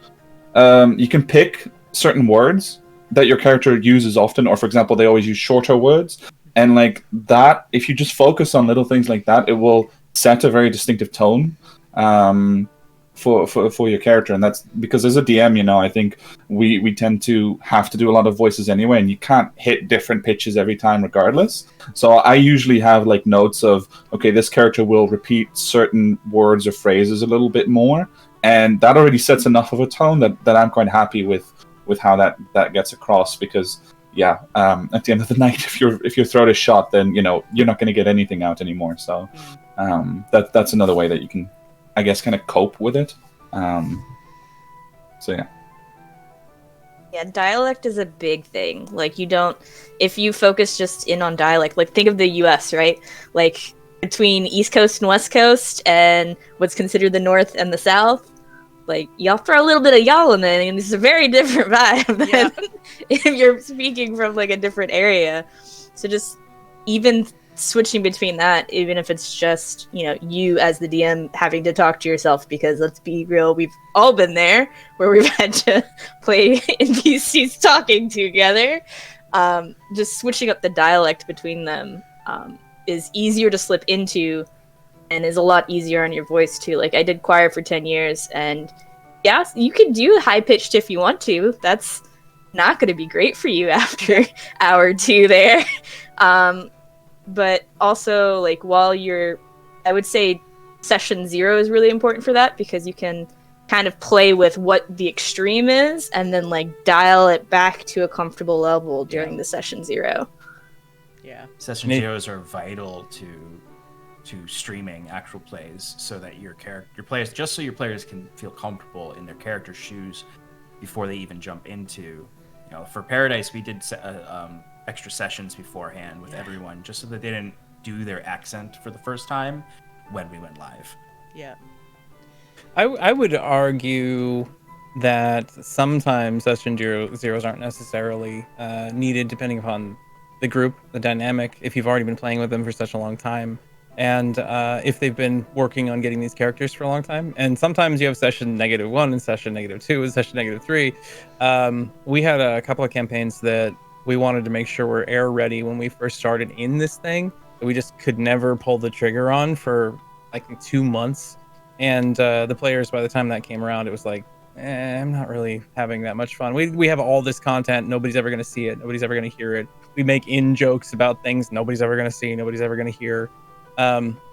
You can pick certain words that your character uses often, or for example, they always use shorter words, and like that, if you just focus on little things like that, it will set a very distinctive tone for your character. And that's because as a DM, you know, I think we tend to have to do a lot of voices anyway, and you can't hit different pitches every time regardless. So I usually have like notes of, okay, this character will repeat certain words or phrases a little bit more, and that already sets enough of a tone that I'm quite happy with how that gets across. Because at the end of the night, if your throat is shot, then you know you're not going to get anything out anymore. So that's another way that you can, I guess, kind of cope with it. Yeah, dialect is a big thing. Like, if you focus just in on dialect, like think of the US, right? Like between East Coast and West Coast and what's considered the North and the South, like y'all throw a little bit of y'all in there, and it's a very different vibe than if you're speaking from like a different area. So just even switching between that, even if it's just, you know, you as the DM having to talk to yourself, because let's be real, we've all been there where we've had to play NPCs talking together. Just switching up the dialect between them is easier to slip into, and is a lot easier on your voice too. Like I did choir for 10 years, and yeah, you can do high pitched if you want to. That's not going to be great for you after hour 2 there. But also, like, while I would say session 0 is really important for that, because you can kind of play with what the extreme is and then like dial it back to a comfortable level during the session 0. Yeah. Session zeros are vital to streaming actual plays, so that your players, just so your players can feel comfortable in their character shoes before they even jump into. For Paradise, we did extra sessions beforehand with everyone, just so that they didn't do their accent for the first time when we went live. Yeah. I would argue that sometimes session zeros aren't necessarily needed, depending upon the group, the dynamic, if you've already been playing with them for such a long time, and if they've been working on getting these characters for a long time. And sometimes you have session -1 and session -2 and session -3. We had a couple of campaigns that we wanted to make sure were air ready when we first started in this thing, that we just could never pull the trigger on for like 2 months. And the players, by the time that came around, it was like, I'm not really having that much fun. We have all this content. Nobody's ever going to see it. Nobody's ever going to hear it. We make in-jokes about things nobody's ever going to see. Nobody's ever going to hear.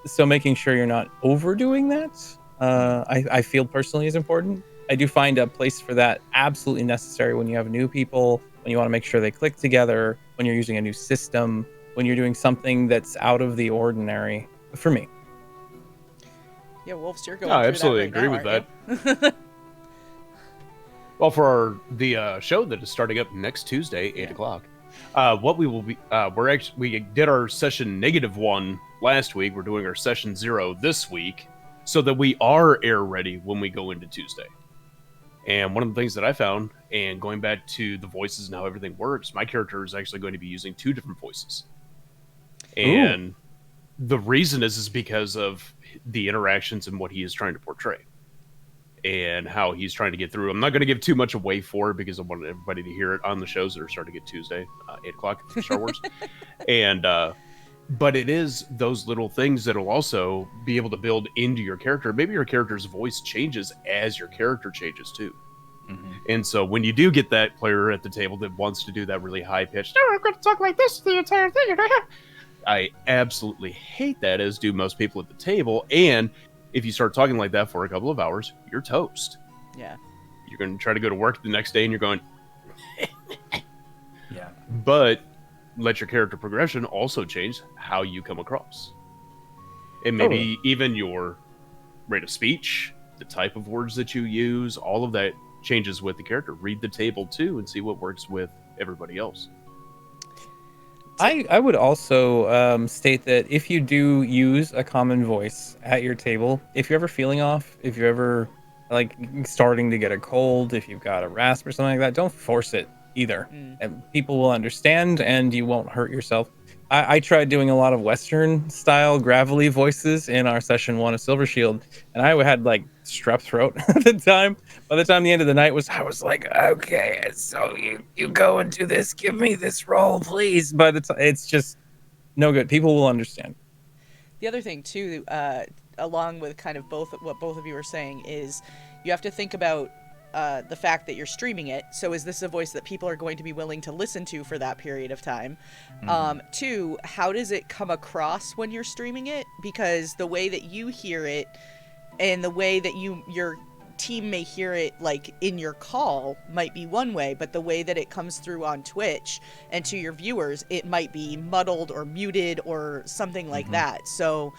So making sure you're not overdoing that, I feel personally is important. I do find a place for that absolutely necessary when you have new people, when you want to make sure they click together, when you're using a new system, when you're doing something that's out of the ordinary, for me. Yeah, Wolfs, you're going I through absolutely that right agree now, with aren't you? Well, for the show that is starting up next Tuesday, 8 o'clock, what we will be, we did our session -1 last week. We're doing our session 0 this week, so that we are air ready when we go into Tuesday. And one of the things that I found, and going back to the voices and how everything works, my character is actually going to be using 2 different voices. And the reason is because of the interactions and what he is trying to portray and how he's trying to get through. I'm not going to give too much away for it because I want everybody to hear it on the shows that are starting at Tuesday, 8 o'clock for Star Wars. And but it is those little things that will also be able to build into your character. Maybe your character's voice changes as your character changes too. Mm-hmm. And so when you do get that player at the table that wants to do that really high pitched, oh, I'm going to talk like this the entire thing, I absolutely hate that, as do most people at the table. And if you start talking like that for a couple of hours, you're toast. Yeah. You're going to try to go to work the next day and you're going, yeah. But let your character progression also change how you come across. And maybe even your rate of speech, the type of words that you use, all of that changes with the character. Read the table too and see what works with everybody else. I would also state that if you do use a common voice at your table, if you're ever feeling off, if you're ever like starting to get a cold, if you've got a rasp or something like that, don't force it either. And people will understand and you won't hurt yourself. I tried doing a lot of Western style gravelly voices in our session 1 of Silver Shield, and I had like strep throat at the time. By the time the end of the night was, I was like, okay, so you go and do this, give me this role, please. By the time, it's just no good. People will understand. The other thing too, along with kind of what both of you were saying, is you have to think about the fact that you're streaming it. So is this a voice that people are going to be willing to listen to for that period of time? 2, how does it come across when you're streaming it? Because the way that you hear it and the way that your team may hear it, like in your call, might be one way, but the way that it comes through on Twitch and to your viewers, it might be muddled or muted or something like that. So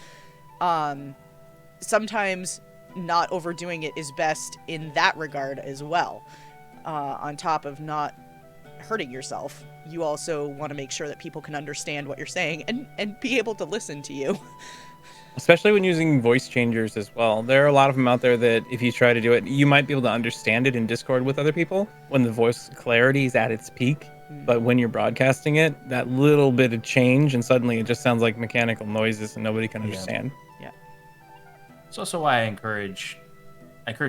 sometimes not overdoing it is best in that regard as well. On top of not hurting yourself, you also want to make sure that people can understand what you're saying and be able to listen to you. Especially when using voice changers as well. There are a lot of them out there that if you try to do it, you might be able to understand it in Discord with other people when the voice clarity is at its peak. But when you're broadcasting it, that little bit of change and suddenly it just sounds like mechanical noises and nobody can understand. It's also why I encourage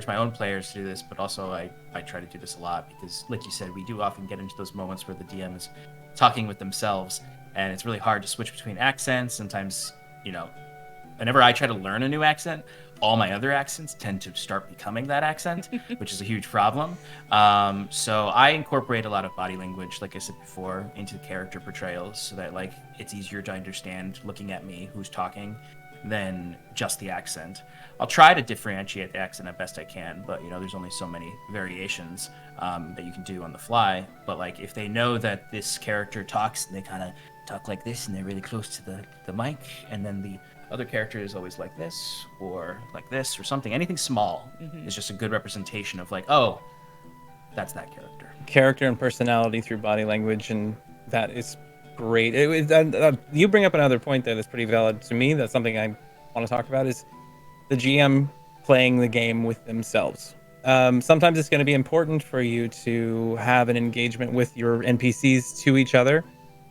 my own players to do this, but also I try to do this a lot because, like you said, we do often get into those moments where the DM is talking with themselves, and it's really hard to switch between accents. Sometimes, whenever I try to learn a new accent, all my other accents tend to start becoming that accent, which is a huge problem. So I incorporate a lot of body language, like I said before, into the character portrayals so that it's easier to understand looking at me who's talking. than just the accent. I'll try to differentiate the accent as best I can, but there's only so many variations that you can do on the fly. But like, if they know that this character talks and they kind of talk like this and they're really close to the mic, and then the other character is always like this or something, anything small is just a good representation of like, oh, that's that character. Character and personality through body language, and that is great. You bring up another point that is pretty valid to me. That's something I want to talk about, is the GM playing the game with themselves. Sometimes it's going to be important for you to have an engagement with your NPCs to each other,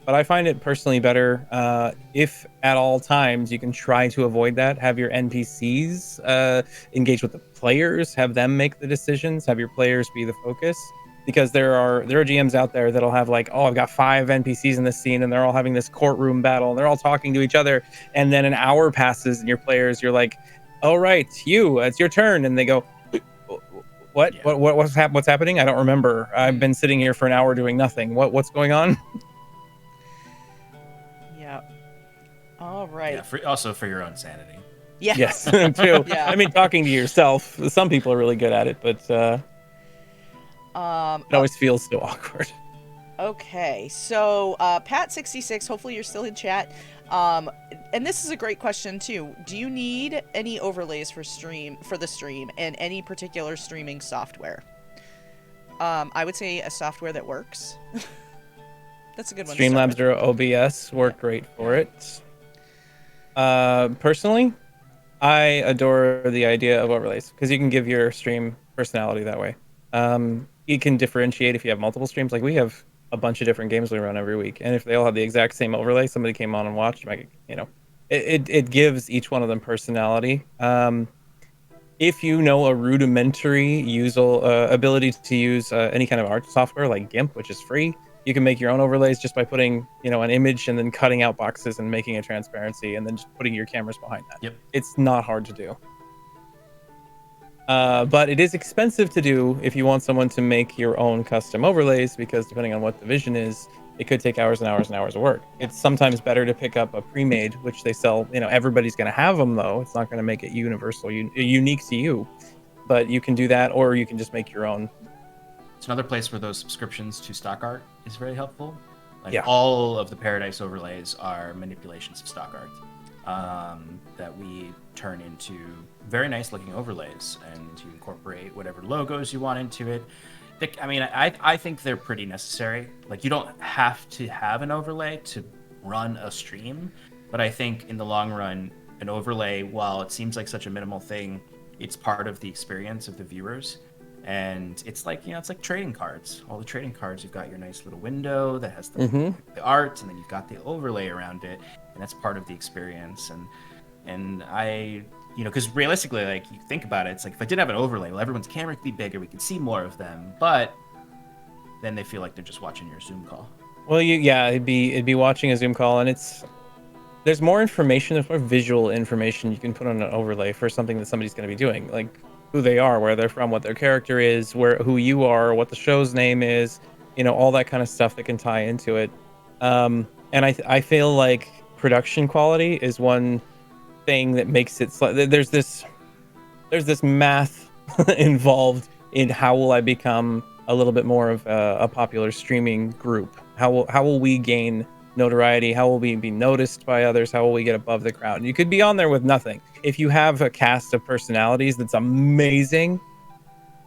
but I find it personally better if at all times you can try to avoid that. Have your NPCs engage with the players, have them make the decisions, have your players be the focus. Because there are GMs out there that'll have like, oh, I've got 5 NPCs in this scene and they're all having this courtroom battle and they're all talking to each other, and then an hour passes and your players, you're like, all right, it's your turn, and they go, what? Yeah. What's happening? I don't remember. I've been sitting here for an hour doing nothing. What's going on? Yeah. All right. Yeah, also for your own sanity. Yeah. Yes, too. Yeah. I mean, talking to yourself. Some people are really good at it, but it always feels so awkward. Okay, so Pat66, hopefully you're still in chat. And this is a great question too. Do you need any overlays for the stream and any particular streaming software? I would say a software that works. That's a good one. Streamlabs or OBS work great for it. Personally, I adore the idea of overlays because you can give your stream personality that way. You can differentiate if you have multiple streams. Like we have a bunch of different games we run every week, and if they all have the exact same overlay, somebody came on and watched, it gives each one of them personality. If you know a rudimentary ability to use any kind of art software like GIMP, which is free, you can make your own overlays just by putting an image and then cutting out boxes and making a transparency and then just putting your cameras behind that. Yep. It's not hard to do. But it is expensive to do if you want someone to make your own custom overlays, because depending on what the vision is, it could take hours and hours and hours of work. It's sometimes better to pick up a pre-made, which they sell. Everybody's going to have them, though. It's not going to make it universal, unique to you. But you can do that, or you can just make your own. It's another place where those subscriptions to stock art is very helpful. Like Yeah. all of the Paradise overlays are manipulations of stock art that we turn into very nice looking overlays, and you incorporate whatever logos you want into it. I think they're pretty necessary. Like, you don't have to have an overlay to run a stream, but I think in the long run, an overlay, while it seems like such a minimal thing, it's part of the experience of the viewers. And it's like, it's like trading cards. All the trading cards, you've got your nice little window that has the art, and then you've got the overlay around it, and that's part of the experience. And I, because realistically, like, you think about it, it's like, if I didn't have an overlay, well, everyone's camera could be bigger, we could see more of them, but then they feel like they're just watching your Zoom call. Well, it'd be watching a Zoom call, and there's more information, there's more visual information you can put on an overlay for something that somebody's going to be doing, like who they are, where they're from, what their character is, who you are, what the show's name is, all that kind of stuff that can tie into it. And I feel like production quality is one thing that makes it there's this math involved in how will I become a little bit more of a popular streaming group. How will we gain notoriety? How will we be noticed by others? How will we get above the crowd? And you could be on there with nothing. If you have a cast of personalities that's amazing,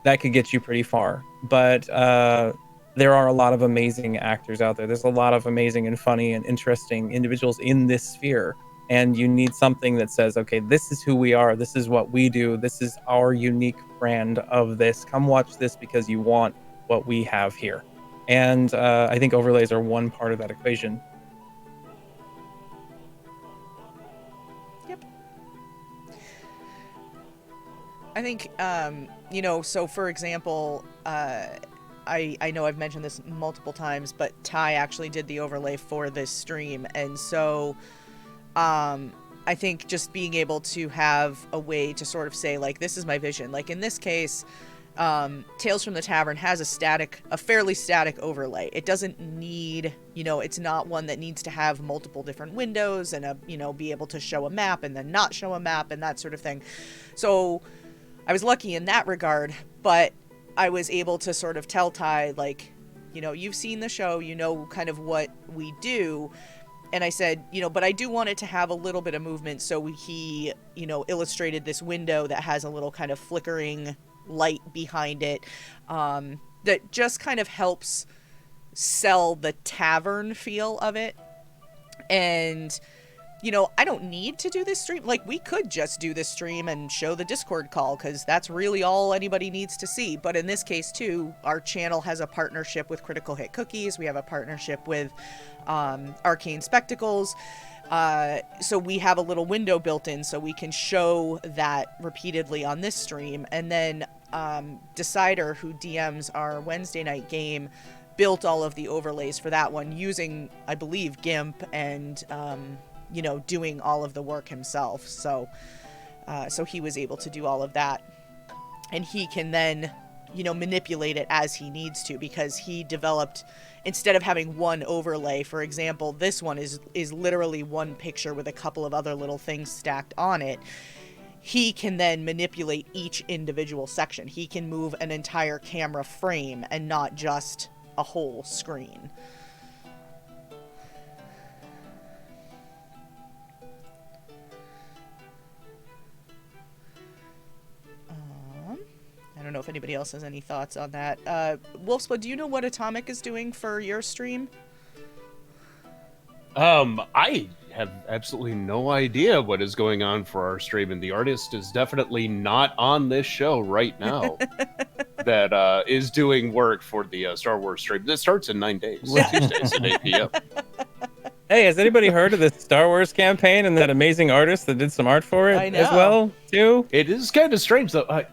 that could get you pretty far. But there are a lot of amazing actors out there. There's a lot of amazing and funny and interesting individuals in this sphere. And you need something that says, okay, this is who we are. This is what we do. This is our unique brand of this. Come watch this because you want what we have here. And I think overlays are one part of that equation. Yep. I think, so for example, I know I've mentioned this multiple times, but Ty actually did the overlay for this stream. And so I think just being able to have a way to sort of say, like, this is my vision. Like, in this case, Tales from the Tavern has a fairly static overlay. It doesn't need, it's not one that needs to have multiple different windows and be able to show a map and then not show a map and that sort of thing. So I was lucky in that regard, but I was able to sort of tell Ty, like, you've seen the show, kind of what we do. And I said, but I do want it to have a little bit of movement. So he, illustrated this window that has a little kind of flickering light behind it, that just kind of helps sell the tavern feel of it. And I don't need to do this stream. Like, we could just do this stream and show the Discord call, because that's really all anybody needs to see. But in this case too, our channel has a partnership with Critical Hit Cookies. We have a partnership with Arcane Spectacles. So we have a little window built in so we can show that repeatedly on this stream. And then Decider, who DMs our Wednesday night game, built all of the overlays for that one using, I believe, GIMP and doing all of the work himself. So he was able to do all of that, and he can then manipulate it as he needs to, because he developed, instead of having one overlay, for example, this one is literally one picture with a couple of other little things stacked on it. He can then manipulate each individual section. He can move an entire camera frame and not just a whole screen. I don't know if anybody else has any thoughts on that. Wolfsblood, do you know what Atomic is doing for your stream? I have absolutely no idea what is going on for our stream, and the artist is definitely not on this show right now. That is doing work for the Star Wars stream. This starts in 9 days, Tuesdays at 8 p.m. Hey, has anybody heard of the Star Wars campaign and that amazing artist that did some art for it I know. as well, too? It is kind of strange, though.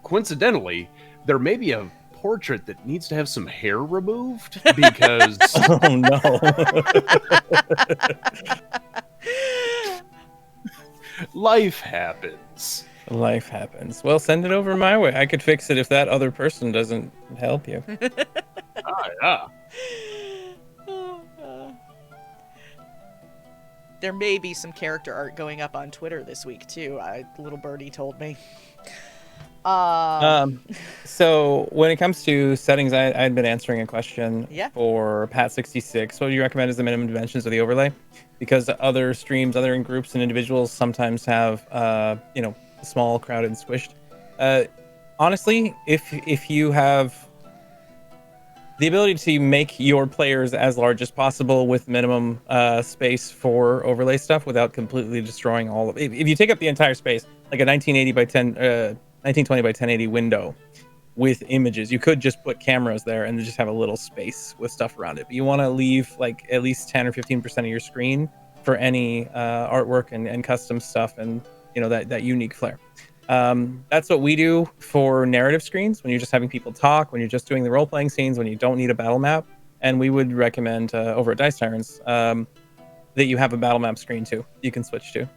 Coincidentally, there may be a portrait that needs to have some hair removed, because Oh, no. life happens. Life happens. Well, send it over my way. I could fix it if that other person doesn't help you. Yeah. There may be some character art going up on Twitter this week too. Little birdie told me. So when it comes to settings, I had been answering a question for Pat66. What do you recommend as the minimum dimensions of the overlay? Because other streams, other groups and individuals sometimes have, small, crowded, and squished. Honestly, if you have the ability to make your players as large as possible with minimum space for overlay stuff without completely destroying all of it. If you take up the entire space, like a 1920 by 1080 window with images, you could just put cameras there and just have a little space with stuff around it. But you want to leave like at least 10 or 15% of your screen for any artwork and custom stuff and that unique flair. That's what we do for narrative screens, when you're just having people talk, when you're just doing the role-playing scenes, when you don't need a battle map. And we would recommend over at Dice Tyrants that you have a battle map screen too you can switch to.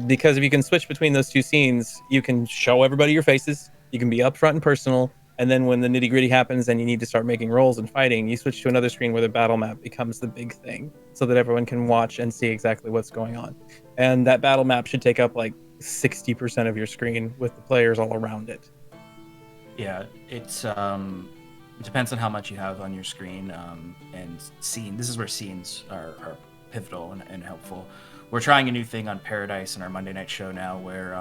Because if you can switch between those two scenes, you can show everybody your faces, you can be upfront and personal, and then when the nitty-gritty happens and you need to start making rolls and fighting, you switch to another screen where the battle map becomes the big thing, so that everyone can watch and see exactly what's going on. And that battle map should take up like 60% of your screen with the players all around it. Yeah, it depends on how much you have on your screen, and scene. This is where scenes are pivotal and helpful. We're trying a new thing on Paradise in our Monday night show now, where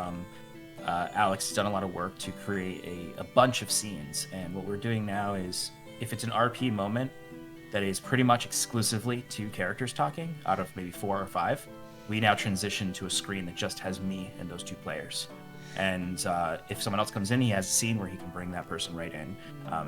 Alex has done a lot of work to create a bunch of scenes. And what we're doing now is, if it's an RP moment that is pretty much exclusively two characters talking out of maybe 4 or 5, we now transition to a screen that just has me and those two players. And if someone else comes in, he has a scene where he can bring that person right in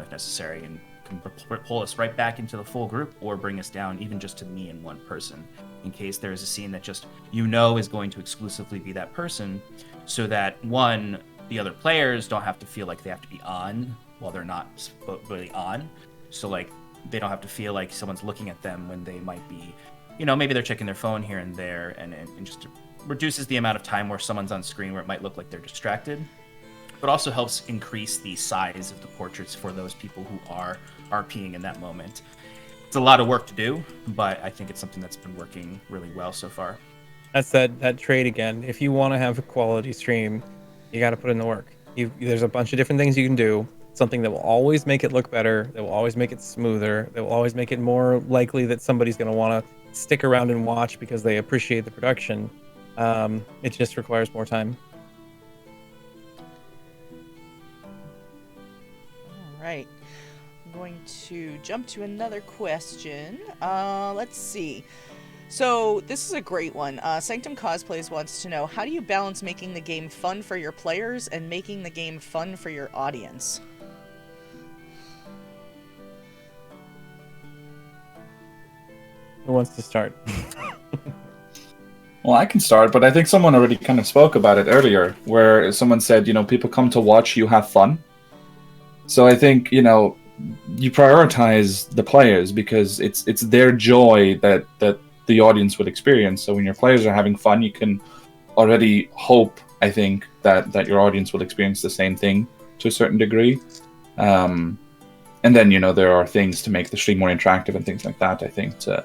if necessary, and can pull us right back into the full group, or bring us down even just to me and one person, in case there is a scene that just is going to exclusively be that person, so that the other players don't have to feel like they have to be on while they're not really on. So like they don't have to feel like someone's looking at them when they might be, maybe they're checking their phone here and there, and just reduces the amount of time where someone's on screen where it might look like they're distracted. but also helps increase the size of the portraits for those people who are RPing in that moment. It's a lot of work to do, but I think it's something that's been working really well so far. That's that trade again. If you want to have a quality stream, you got to put in the work. There's a bunch of different things you can do. Something that will always make it look better, that will always make it smoother, that will always make it more likely that somebody's going to want to stick around and watch because they appreciate the production. It just requires more time. All right. I'm going to jump to another question. Let's see. So this is a great one. Sanctum Cosplays wants to know, how do you balance making the game fun for your players and making the game fun for your audience? Who wants to start? Well, I can start, but I think someone already kind of spoke about it earlier, where someone said, people come to watch you have fun. So I think, you prioritize the players because it's their joy that the audience would experience. So when your players are having fun, you can already hope, I think, that your audience will experience the same thing to a certain degree. And then, there are things to make the stream more interactive and things like that, I think, to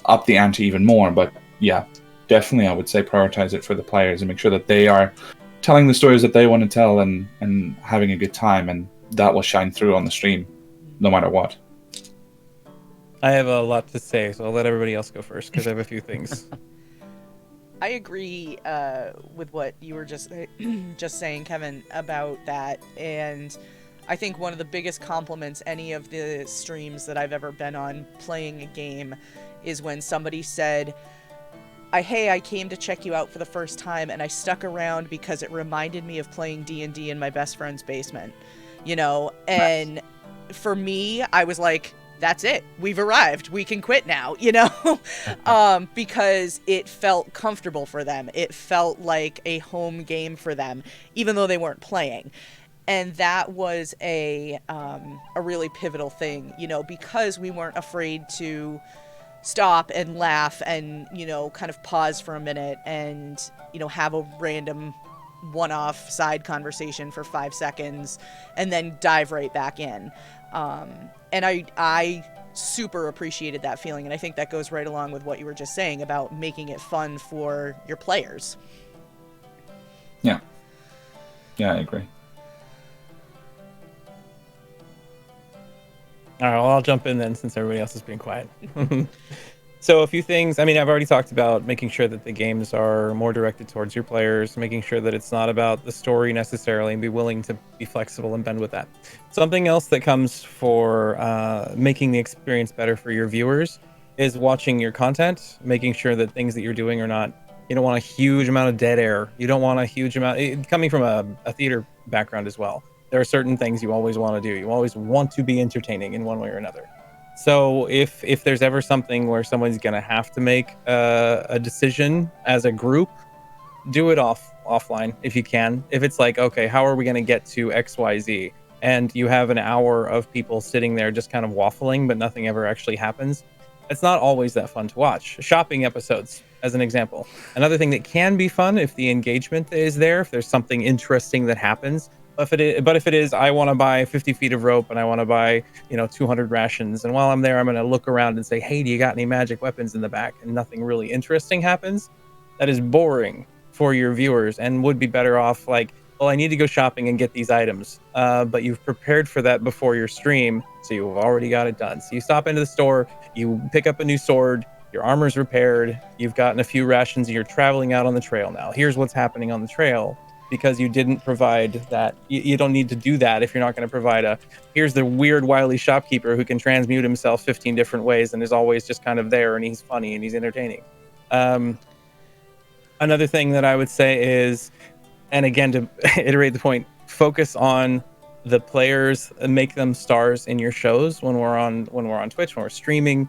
up the ante even more. But yeah, definitely I would say prioritize it for the players and make sure that they are telling the stories that they want to tell and having a good time, and that will shine through on the stream no matter what. I have a lot to say, so I'll let everybody else go first because I have a few things. I agree with what you were just saying, Kevin, about that. And I think one of the biggest compliments any of the streams that I've ever been on playing a game is when somebody said, hey, I came to check you out for the first time and I stuck around because it reminded me of playing D&D in my best friend's basement, and for me, I was like, that's it. We've arrived. We can quit now, because it felt comfortable for them. It felt like a home game for them, even though they weren't playing. And that was a really pivotal thing, because we weren't afraid to stop and laugh and, kind of pause for a minute and, have a random one-off side conversation for 5 seconds and then dive right back in. And I super appreciated that feeling. And I think that goes right along with what you were just saying about making it fun for your players. Yeah. Yeah, I agree. All right, well, I'll jump in then since everybody else is being quiet. So a few things. I've already talked about making sure that the games are more directed towards your players, making sure that it's not about the story necessarily, and be willing to be flexible and bend with that. Something else that comes for making the experience better for your viewers is watching your content, making sure that things that you're doing are not, you don't want a huge amount of dead air. You don't want a huge amount, coming from a theater background as well. There are certain things you always want to do. You always want to be entertaining in one way or another. So if there's ever something where someone's going to have to make a decision as a group, do it offline if you can. If it's like, okay, how are we going to get to XYZ? And you have an hour of people sitting there just kind of waffling, but nothing ever actually happens. It's not always that fun to watch. Shopping episodes, as an example. Another thing that can be fun if the engagement is there, if there's something interesting that happens. But if it is, I want to buy 50 feet of rope and I want to buy, 200 rations. And while I'm there, I'm going to look around and say, hey, do you got any magic weapons in the back? And nothing really interesting happens. That is boring for your viewers and would be better off like, well, I need to go shopping and get these items. But you've prepared for that before your stream. So you've already got it done. So you stop into the store, you pick up a new sword, your armor's repaired, you've gotten a few rations, and you're traveling out on the trail now. Here's what's happening on the trail. Because you didn't provide that. You don't need to do that if you're not going to provide here's the weird wily shopkeeper who can transmute himself 15 different ways and is always just kind of there and he's funny and he's entertaining. Another thing that I would say is, and again to iterate the point, focus on the players and make them stars in your shows. When we're on Twitch, when we're streaming,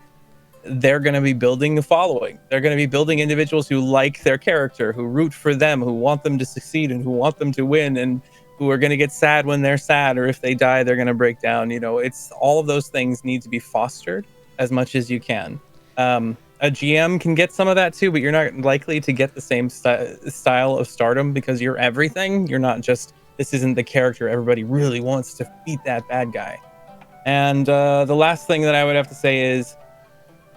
they're going to be building a following. They're going to be building individuals who like their character, who root for them, who want them to succeed and who want them to win, and who are going to get sad when they're sad, or if they die, they're going to break down. It's all of those things need to be fostered as much as you can. a GM can get some of that too, but you're not likely to get the same style of stardom because you're everything. You're not just, this isn't the character everybody really wants to beat that bad guy. And the last thing that I would have to say is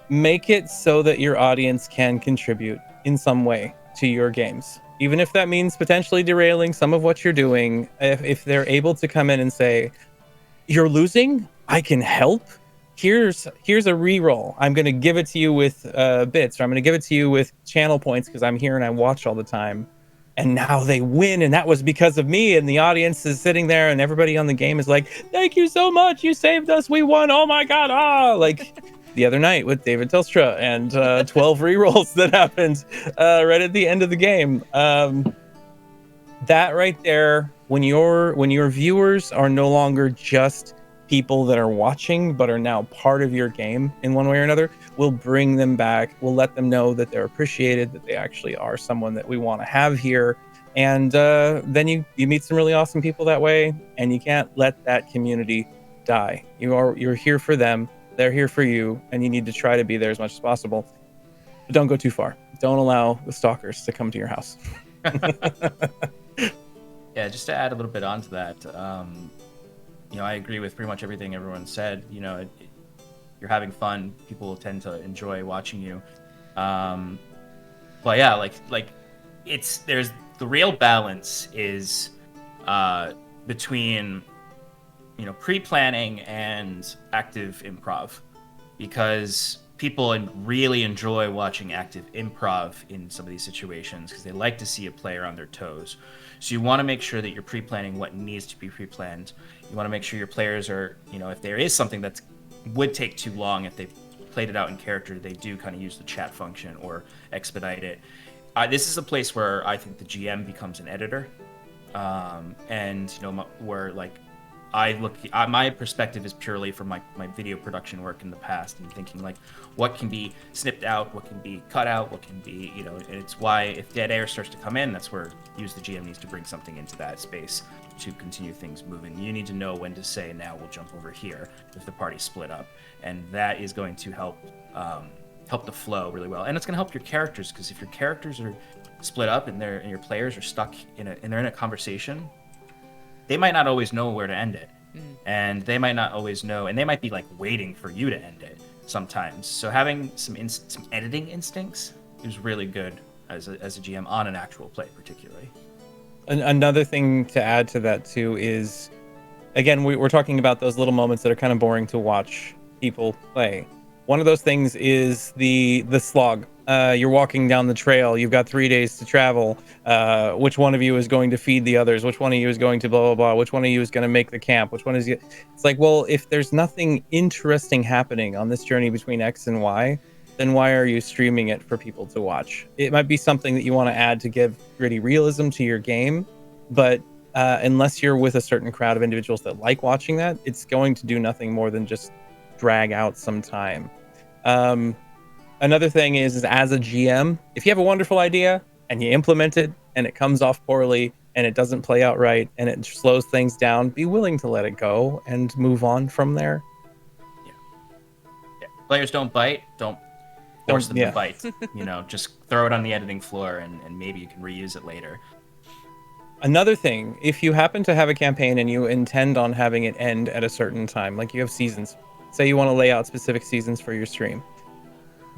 make it so that your audience can contribute in some way to your games. Even if that means potentially derailing some of what you're doing, if they're able to come in and say, you're losing, I can help. Here's a reroll. I'm going to give it to you with bits, or I'm going to give it to you with channel points because I'm here and I watch all the time. And now they win, and that was because of me. And the audience is sitting there, and everybody on the game is like, thank you so much. You saved us. We won. Oh my God. Like the other night with David Telstra and 12 rerolls that happened right at the end of the game. That right there, when your viewers are no longer just people that are watching but are now part of your game in one way or another, we'll bring them back. We'll let them know that they're appreciated, that they actually are someone that we want to have here. And then you meet some really awesome people that way, and you can't let that community die. You're here for them, they're here for you, and you need to try to be there as much as possible. But don't go too far. Don't allow the stalkers to come to your house. Yeah, just to add a little bit onto that, I agree with pretty much everything everyone said. You're having fun. People tend to enjoy watching you. But yeah, there's the real balance is between pre-planning and active improv, because people really enjoy watching active improv in some of these situations because they like to see a player on their toes. So you want to make sure that you're pre-planning what needs to be pre-planned. You want to make sure your players are, if there is something that would take too long, if they've played it out in character, they do kind of use the chat function or expedite it. This is a place where I think the GM becomes an editor, where my perspective is purely from my video production work in the past and thinking what can be snipped out, what can be cut out, what can be, and it's why if dead air starts to come in, that's where the GM needs to bring something into that space to continue things moving. You need to know when to say, now we'll jump over here if the party's split up. And that is going to help the flow really well. And it's going to help your characters, because if your characters are split up and your players are stuck they're in a conversation, they might not always know where to end it. And they might not always know, and they might be waiting for you to end it sometimes. So having some editing instincts is really good as a GM on an actual play, particularly. Another thing to add to that too is, again, we're talking about those little moments that are kind of boring to watch people play. One of those things is the slog. You're walking down the trail. You've got 3 days to travel. Which one of you is going to feed the others? Which one of you is going to blah, blah, blah? Which one of you is going to make the camp? Which one is... It's well, if there's nothing interesting happening on this journey between X and Y, then why are you streaming it for people to watch? It might be something that you want to add to give gritty realism to your game, but unless you're with a certain crowd of individuals that like watching that, it's going to do nothing more than just drag out some time. Another thing is as a GM, if you have a wonderful idea and you implement it and it comes off poorly and it doesn't play out right and it slows things down, be willing to let it go and move on from there. Yeah. Players don't bite. Don't force them to bite. Just throw it on the editing floor and maybe you can reuse it later. Another thing, if you happen to have a campaign and you intend on having it end at a certain time, like you have seasons, say you want to lay out specific seasons for your stream,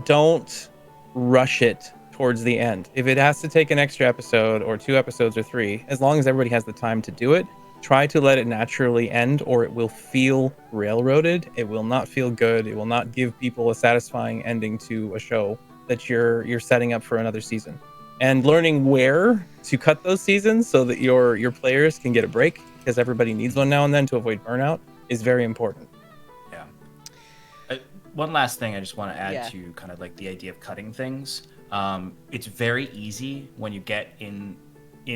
don't rush it towards the end. If it has to take an extra episode or 2 episodes or 3, as long as everybody has the time to do it, try to let it naturally end, or it will feel railroaded. It will not feel good. It will not give people a satisfying ending to a show that you're setting up for another season. And learning where to cut those seasons so that your players can get a break, because everybody needs one now and then to avoid burnout, is very important. Yeah. One last thing I just want to add to kind of the idea of cutting things. It's very easy when you get in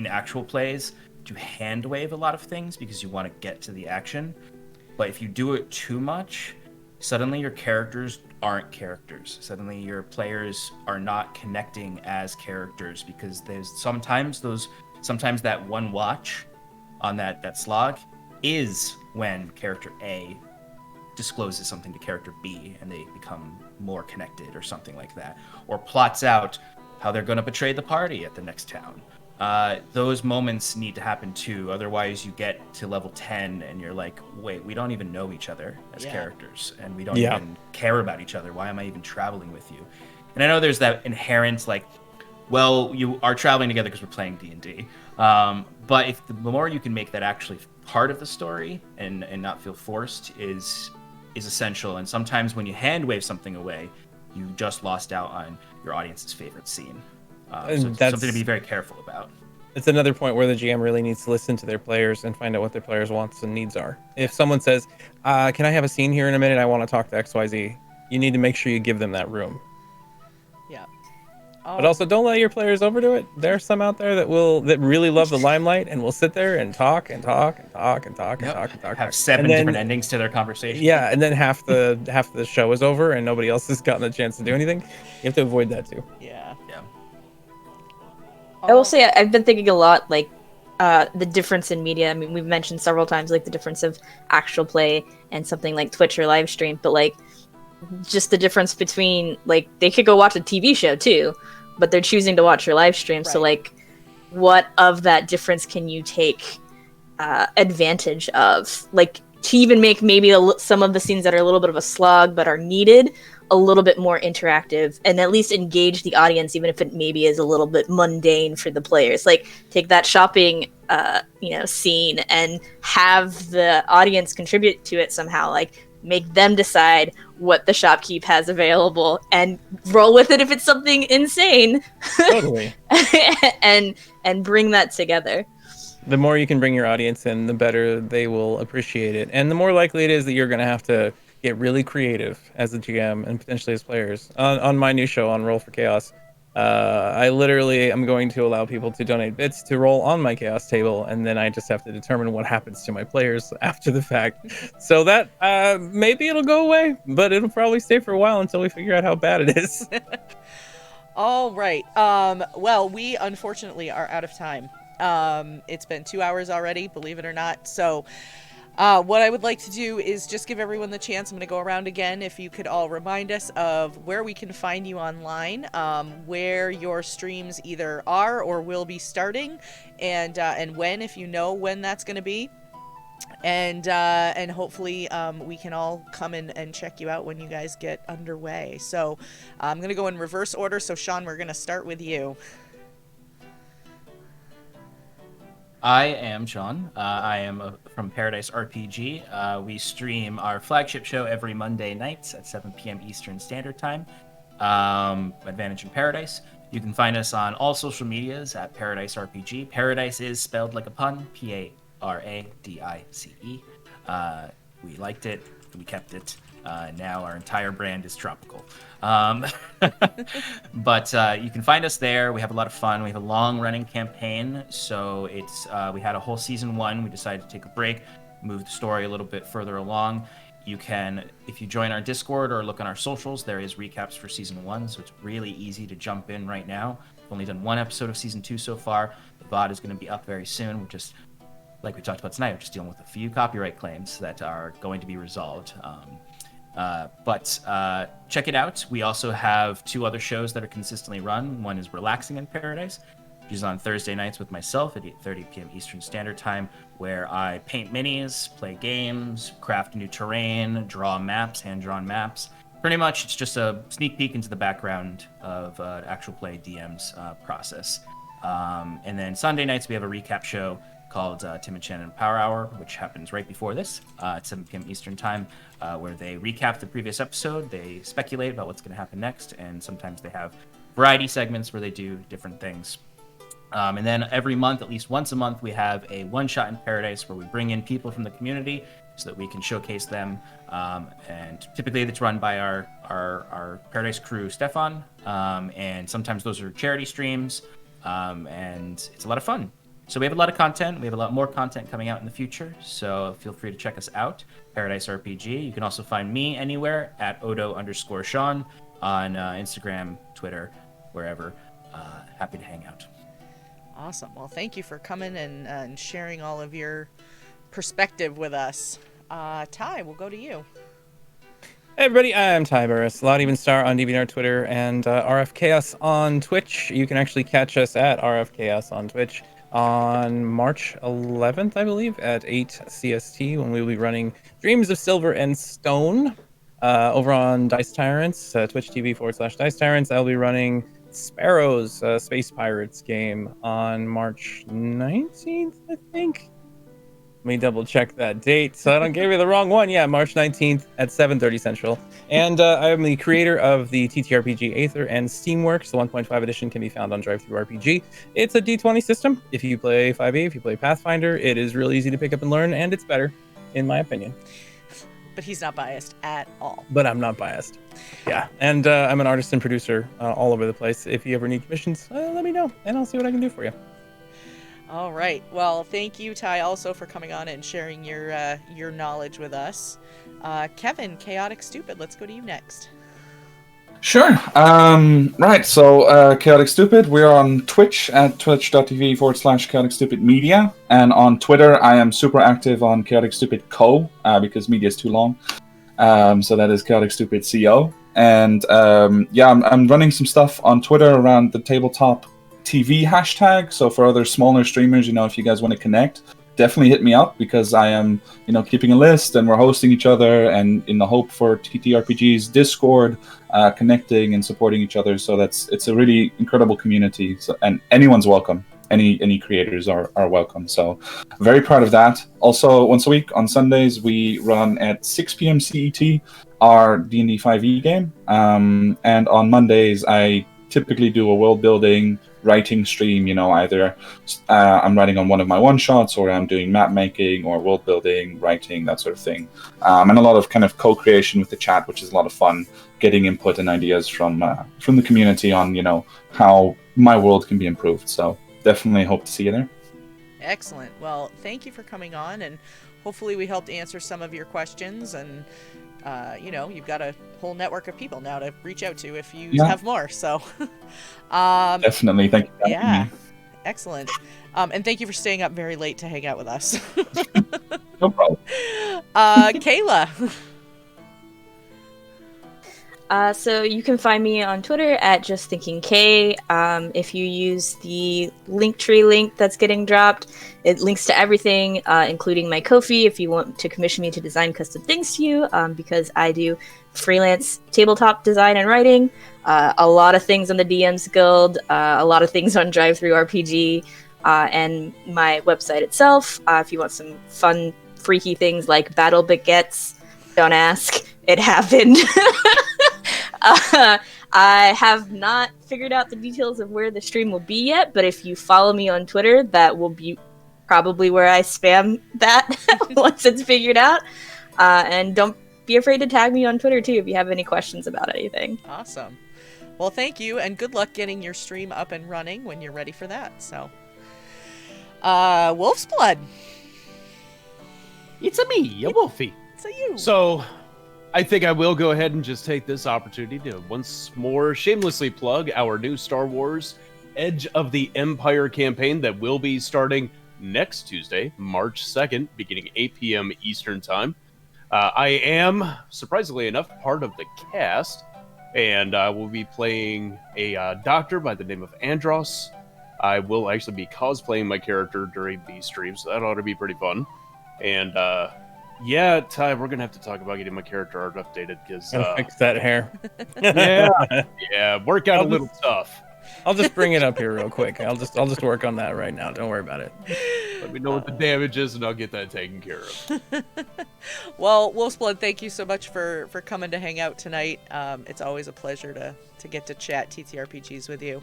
actual plays to hand wave a lot of things because you want to get to the action. But if you do it too much, suddenly your characters aren't characters. Suddenly your players are not connecting as characters, because there's sometimes that one watch on that slog is when character A discloses something to character B and they become more connected or something like that, or plots out how they're going to betray the party at the next town. Those moments need to happen too. Otherwise, you get to level 10 and you're like, wait, we don't even know each other as characters, and we don't even care about each other. Why am I even traveling with you? And I know there's that inherent, like, well, you are traveling together because we're playing D&D. But if the more you can make that actually part of the story and not feel forced is essential. And sometimes when you hand wave something away, you just lost out on your audience's favorite scene. So it's something to be very careful about. It's another point where the GM really needs to listen to their players and find out what their players' wants and needs are. If someone says, can I have a scene here in a minute? I want to talk to XYZ. You need to make sure you give them that room. Yeah. But also, don't let your players overdo it. There's some out there that really love the limelight and will sit there and talk and talk and talk and talk and talk and talk. Have seven different endings to their conversation. Yeah, and then half the show is over and nobody else has gotten a chance to do anything. You have to avoid that too. Yeah. I will say I've been thinking a lot, like, the difference in media. I mean, we've mentioned several times, like, the difference of actual play and something like Twitch or live stream, but, like, just the difference between, like, they could go watch a TV show too, but they're choosing to watch your live stream. Right. So, like, what of that difference can you take advantage of? Like, to even make maybe some of the scenes that are a little bit of a slog but are needed a little bit more interactive, and at least engage the audience, even if it maybe is a little bit mundane for the players. Like, take that shopping scene and have the audience contribute to it somehow. Like, make them decide what the shopkeep has available and roll with it if it's something insane. Totally. and bring that together. The more you can bring your audience in, the better they will appreciate it, and the more likely it is that you're going to have to get really creative as a GM and potentially as players. On my new show on Roll for Chaos, I literally am going to allow people to donate bits to roll on my chaos table, and then I just have to determine what happens to my players after the fact. So that maybe it'll go away, but it'll probably stay for a while until we figure out how bad it is. All right. Well, we unfortunately are out of time. It's been 2 hours already, believe it or not. So what I would like to do is just give everyone the chance. I'm going to go around again. If you could all remind us of where we can find you online, where your streams either are or will be starting, and when, if you know when that's going to be. And hopefully we can all come in and check you out when you guys get underway. So I'm going to go in reverse order. So Sean, we're going to start with you. I am Sean. I am from Paradise RPG. We stream our flagship show every Monday nights at 7 p.m. Eastern Standard Time. Advantage in Paradise. You can find us on all social medias at Paradise RPG. Paradise is spelled like a pun, Paradice. We liked it, we kept it. Now our entire brand is tropical. But you can find us there. We have a lot of fun. We have a long-running campaign, so it's we had a whole season 1. We decided to take a break, move the story a little bit further along. You can, if you join our Discord or look on our socials, there is recaps for season 1, so it's really easy to jump in right now. We've only done 1 episode of season 2 so far. The VOD is going to be up very soon. We're just, like we talked about tonight, we're just dealing with a few copyright claims that are going to be resolved. But check it out. We also have 2 other shows that are consistently run. One is Relaxing in Paradise, which is on Thursday nights with myself at 8:30 p.m. Eastern Standard Time, where I paint minis, play games, craft new terrain, draw maps, hand-drawn maps. Pretty much, it's just a sneak peek into the background of actual play DM's process. And then Sunday nights, we have a recap show called Tim and Shannon Power Hour, which happens right before this at 7 p.m. Eastern Time, where they recap the previous episode, they speculate about what's going to happen next, and sometimes they have variety segments where they do different things. And then every month, at least once a month, we have a one-shot in Paradise where we bring in people from the community so that we can showcase them. And typically it's run by our Paradise crew, Stefan, and sometimes those are charity streams, and it's a lot of fun. So we have a lot of content. We have a lot more content coming out in the future, so feel free to check us out, Paradise RPG. You can also find me anywhere at Odo_Sean on Instagram, Twitter, wherever. Happy to hang out. Awesome. Well, thank you for coming and sharing all of your perspective with us. Ty, we'll go to you. Hey everybody, I'm Ty Burris, Lot Even Star on DeviantArt, Twitter, and RF Chaos on Twitch. You can actually catch us at RF Chaos on Twitch on March 11th, I believe, at 8 CST, when we will be running Dreams of Silver and Stone over on Dice Tyrants, Twitch TV/Dice Tyrants. I'll be running Sparrows, Space Pirates game on March 19th, I think. Let me double check that date so I don't give you the wrong one. Yeah, March 19th at 7:30 Central. And I am the creator of the TTRPG Aether and Steamworks. The 1.5 edition can be found on DriveThruRPG. It's a D20 system. If you play 5e, if you play Pathfinder, it is really easy to pick up and learn, and it's better, in my opinion. But he's not biased at all. But I'm not biased. Yeah, and I'm an artist and producer all over the place. If you ever need commissions, let me know, and I'll see what I can do for you. All right. Well, thank you, Ty, also for coming on and sharing your knowledge with us. Kevin, Chaotic Stupid, let's go to you next. Sure. Right, so Chaotic Stupid, we're on Twitch at twitch.tv/Chaotic Stupid Media. And on Twitter, I am super active on Chaotic Stupid Co. Because media is too long. So that is Chaotic Stupid CO. And yeah, I'm running some stuff on Twitter around the tabletop TV hashtag. So for other smaller streamers, if you guys want to connect, definitely hit me up, because I am, keeping a list, and we're hosting each other, and in the hope for TTRPG's Discord, connecting and supporting each other. So it's a really incredible community. So, and anyone's welcome. Any creators are welcome. So very proud of that. Also, once a week on Sundays, we run at 6 p.m. CET our D&D 5e game. And on Mondays, I typically do a world building writing stream. Either I'm writing on one of my one shots, or I'm doing map making or world building, writing, that sort of thing. And a lot of kind of co-creation with the chat, which is a lot of fun, getting input and ideas from the community on how my world can be improved. So definitely hope to see you there. Excellent. Well, thank you for coming on, and hopefully we helped answer some of your questions. And you've got a whole network of people now to reach out to if you have more. So definitely. Thank you. Yeah. Excellent. And thank you for staying up very late to hang out with us. No problem. Kayla. So you can find me on Twitter at justthinkingk. If you use the Linktree link that's getting dropped, it links to everything, including my Ko-fi if you want to commission me to design custom things to you, because I do freelance tabletop design and writing, a lot of things on the DMs Guild, a lot of things on DriveThruRPG, and my website itself. If you want some fun, freaky things like battle baguettes, don't ask. It happened. I have not figured out the details of where the stream will be yet, but if you follow me on Twitter, that will be probably where I spam that once it's figured out. And don't be afraid to tag me on Twitter, too, if you have any questions about anything. Awesome. Well, thank you, and good luck getting your stream up and running when you're ready for that. So, Wolfsblood. It's a me, a Wolfie. It's a you. So, I think I will go ahead and just take this opportunity to once more shamelessly plug our new Star Wars Edge of the Empire campaign that will be starting next Tuesday, March 2nd, beginning 8 p.m. Eastern Time. I am, surprisingly enough, part of the cast, and I will be playing a doctor by the name of Andros. I will actually be cosplaying my character during these streams, so that ought to be pretty fun. And, yeah, Ty, we're gonna have to talk about getting my character art updated, because Fix that hair. yeah, work out a little tough. I'll just bring it up here real quick. I'll just work on that right now. Don't worry about it. Let me know what the damage is, and I'll get that taken care of. Well, Wolfsblood, thank you so much for coming to hang out tonight. It's always a pleasure to get to chat TTRPGs with you.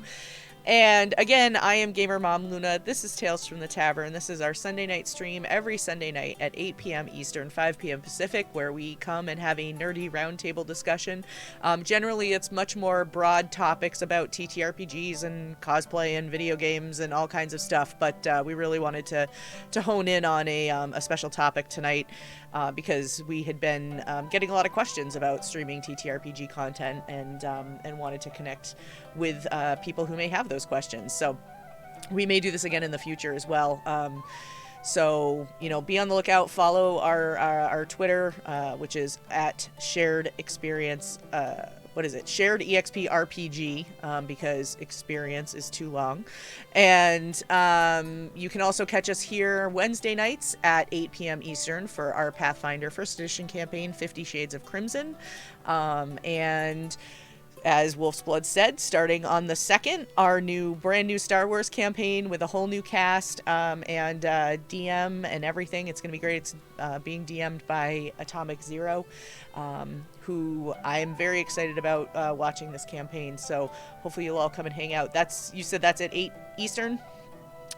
And again, I am GamerMomLuna. This is Tales from the Tavern. This is our Sunday night stream every Sunday night at 8 p.m. Eastern, 5 p.m. Pacific, where we come and have a nerdy roundtable discussion. Generally, it's much more broad topics about TTRPGs and cosplay and video games and all kinds of stuff, but we really wanted to hone in on a special topic tonight because we had been getting a lot of questions about streaming TTRPG content and wanted to connect with people who may have those questions. So we may do this again in the future as well. So, be on the lookout. Follow our Twitter, which is at shared experience. What is it? Shared EXP RPG, because experience is too long. And you can also catch us here Wednesday nights at 8 p.m. Eastern for our Pathfinder First Edition campaign, 50 Shades of Crimson. And as Wolfsblood said, starting on the 2nd, our brand new Star Wars campaign with a whole new cast and DM and everything. It's going to be great. It's being DM'd by Atomic Zero, who I'm very excited about watching this campaign. So hopefully you'll all come and hang out. You said that's at 8 Eastern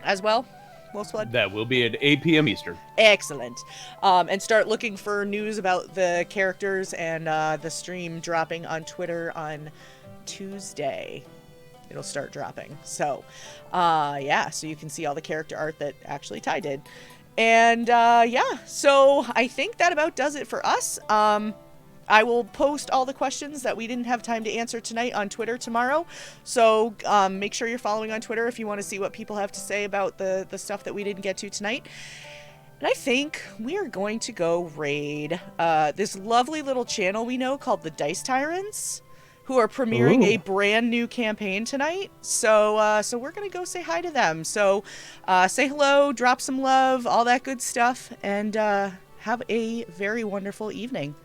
as well? Wolfsblood? That will be at 8 p.m. Eastern. Excellent. And start looking for news about the characters and the stream dropping on Twitter on Tuesday. It'll start dropping. So, so you can see all the character art that actually Ty did. And, so I think that about does it for us. I will post all the questions that we didn't have time to answer tonight on Twitter tomorrow. So make sure you're following on Twitter if you want to see what people have to say about the stuff that we didn't get to tonight. And I think we are going to go raid this lovely little channel we know called the Dice Tyrants, who are premiering a brand new campaign tonight. So we're going to go say hi to them. So say hello, drop some love, all that good stuff, and have a very wonderful evening.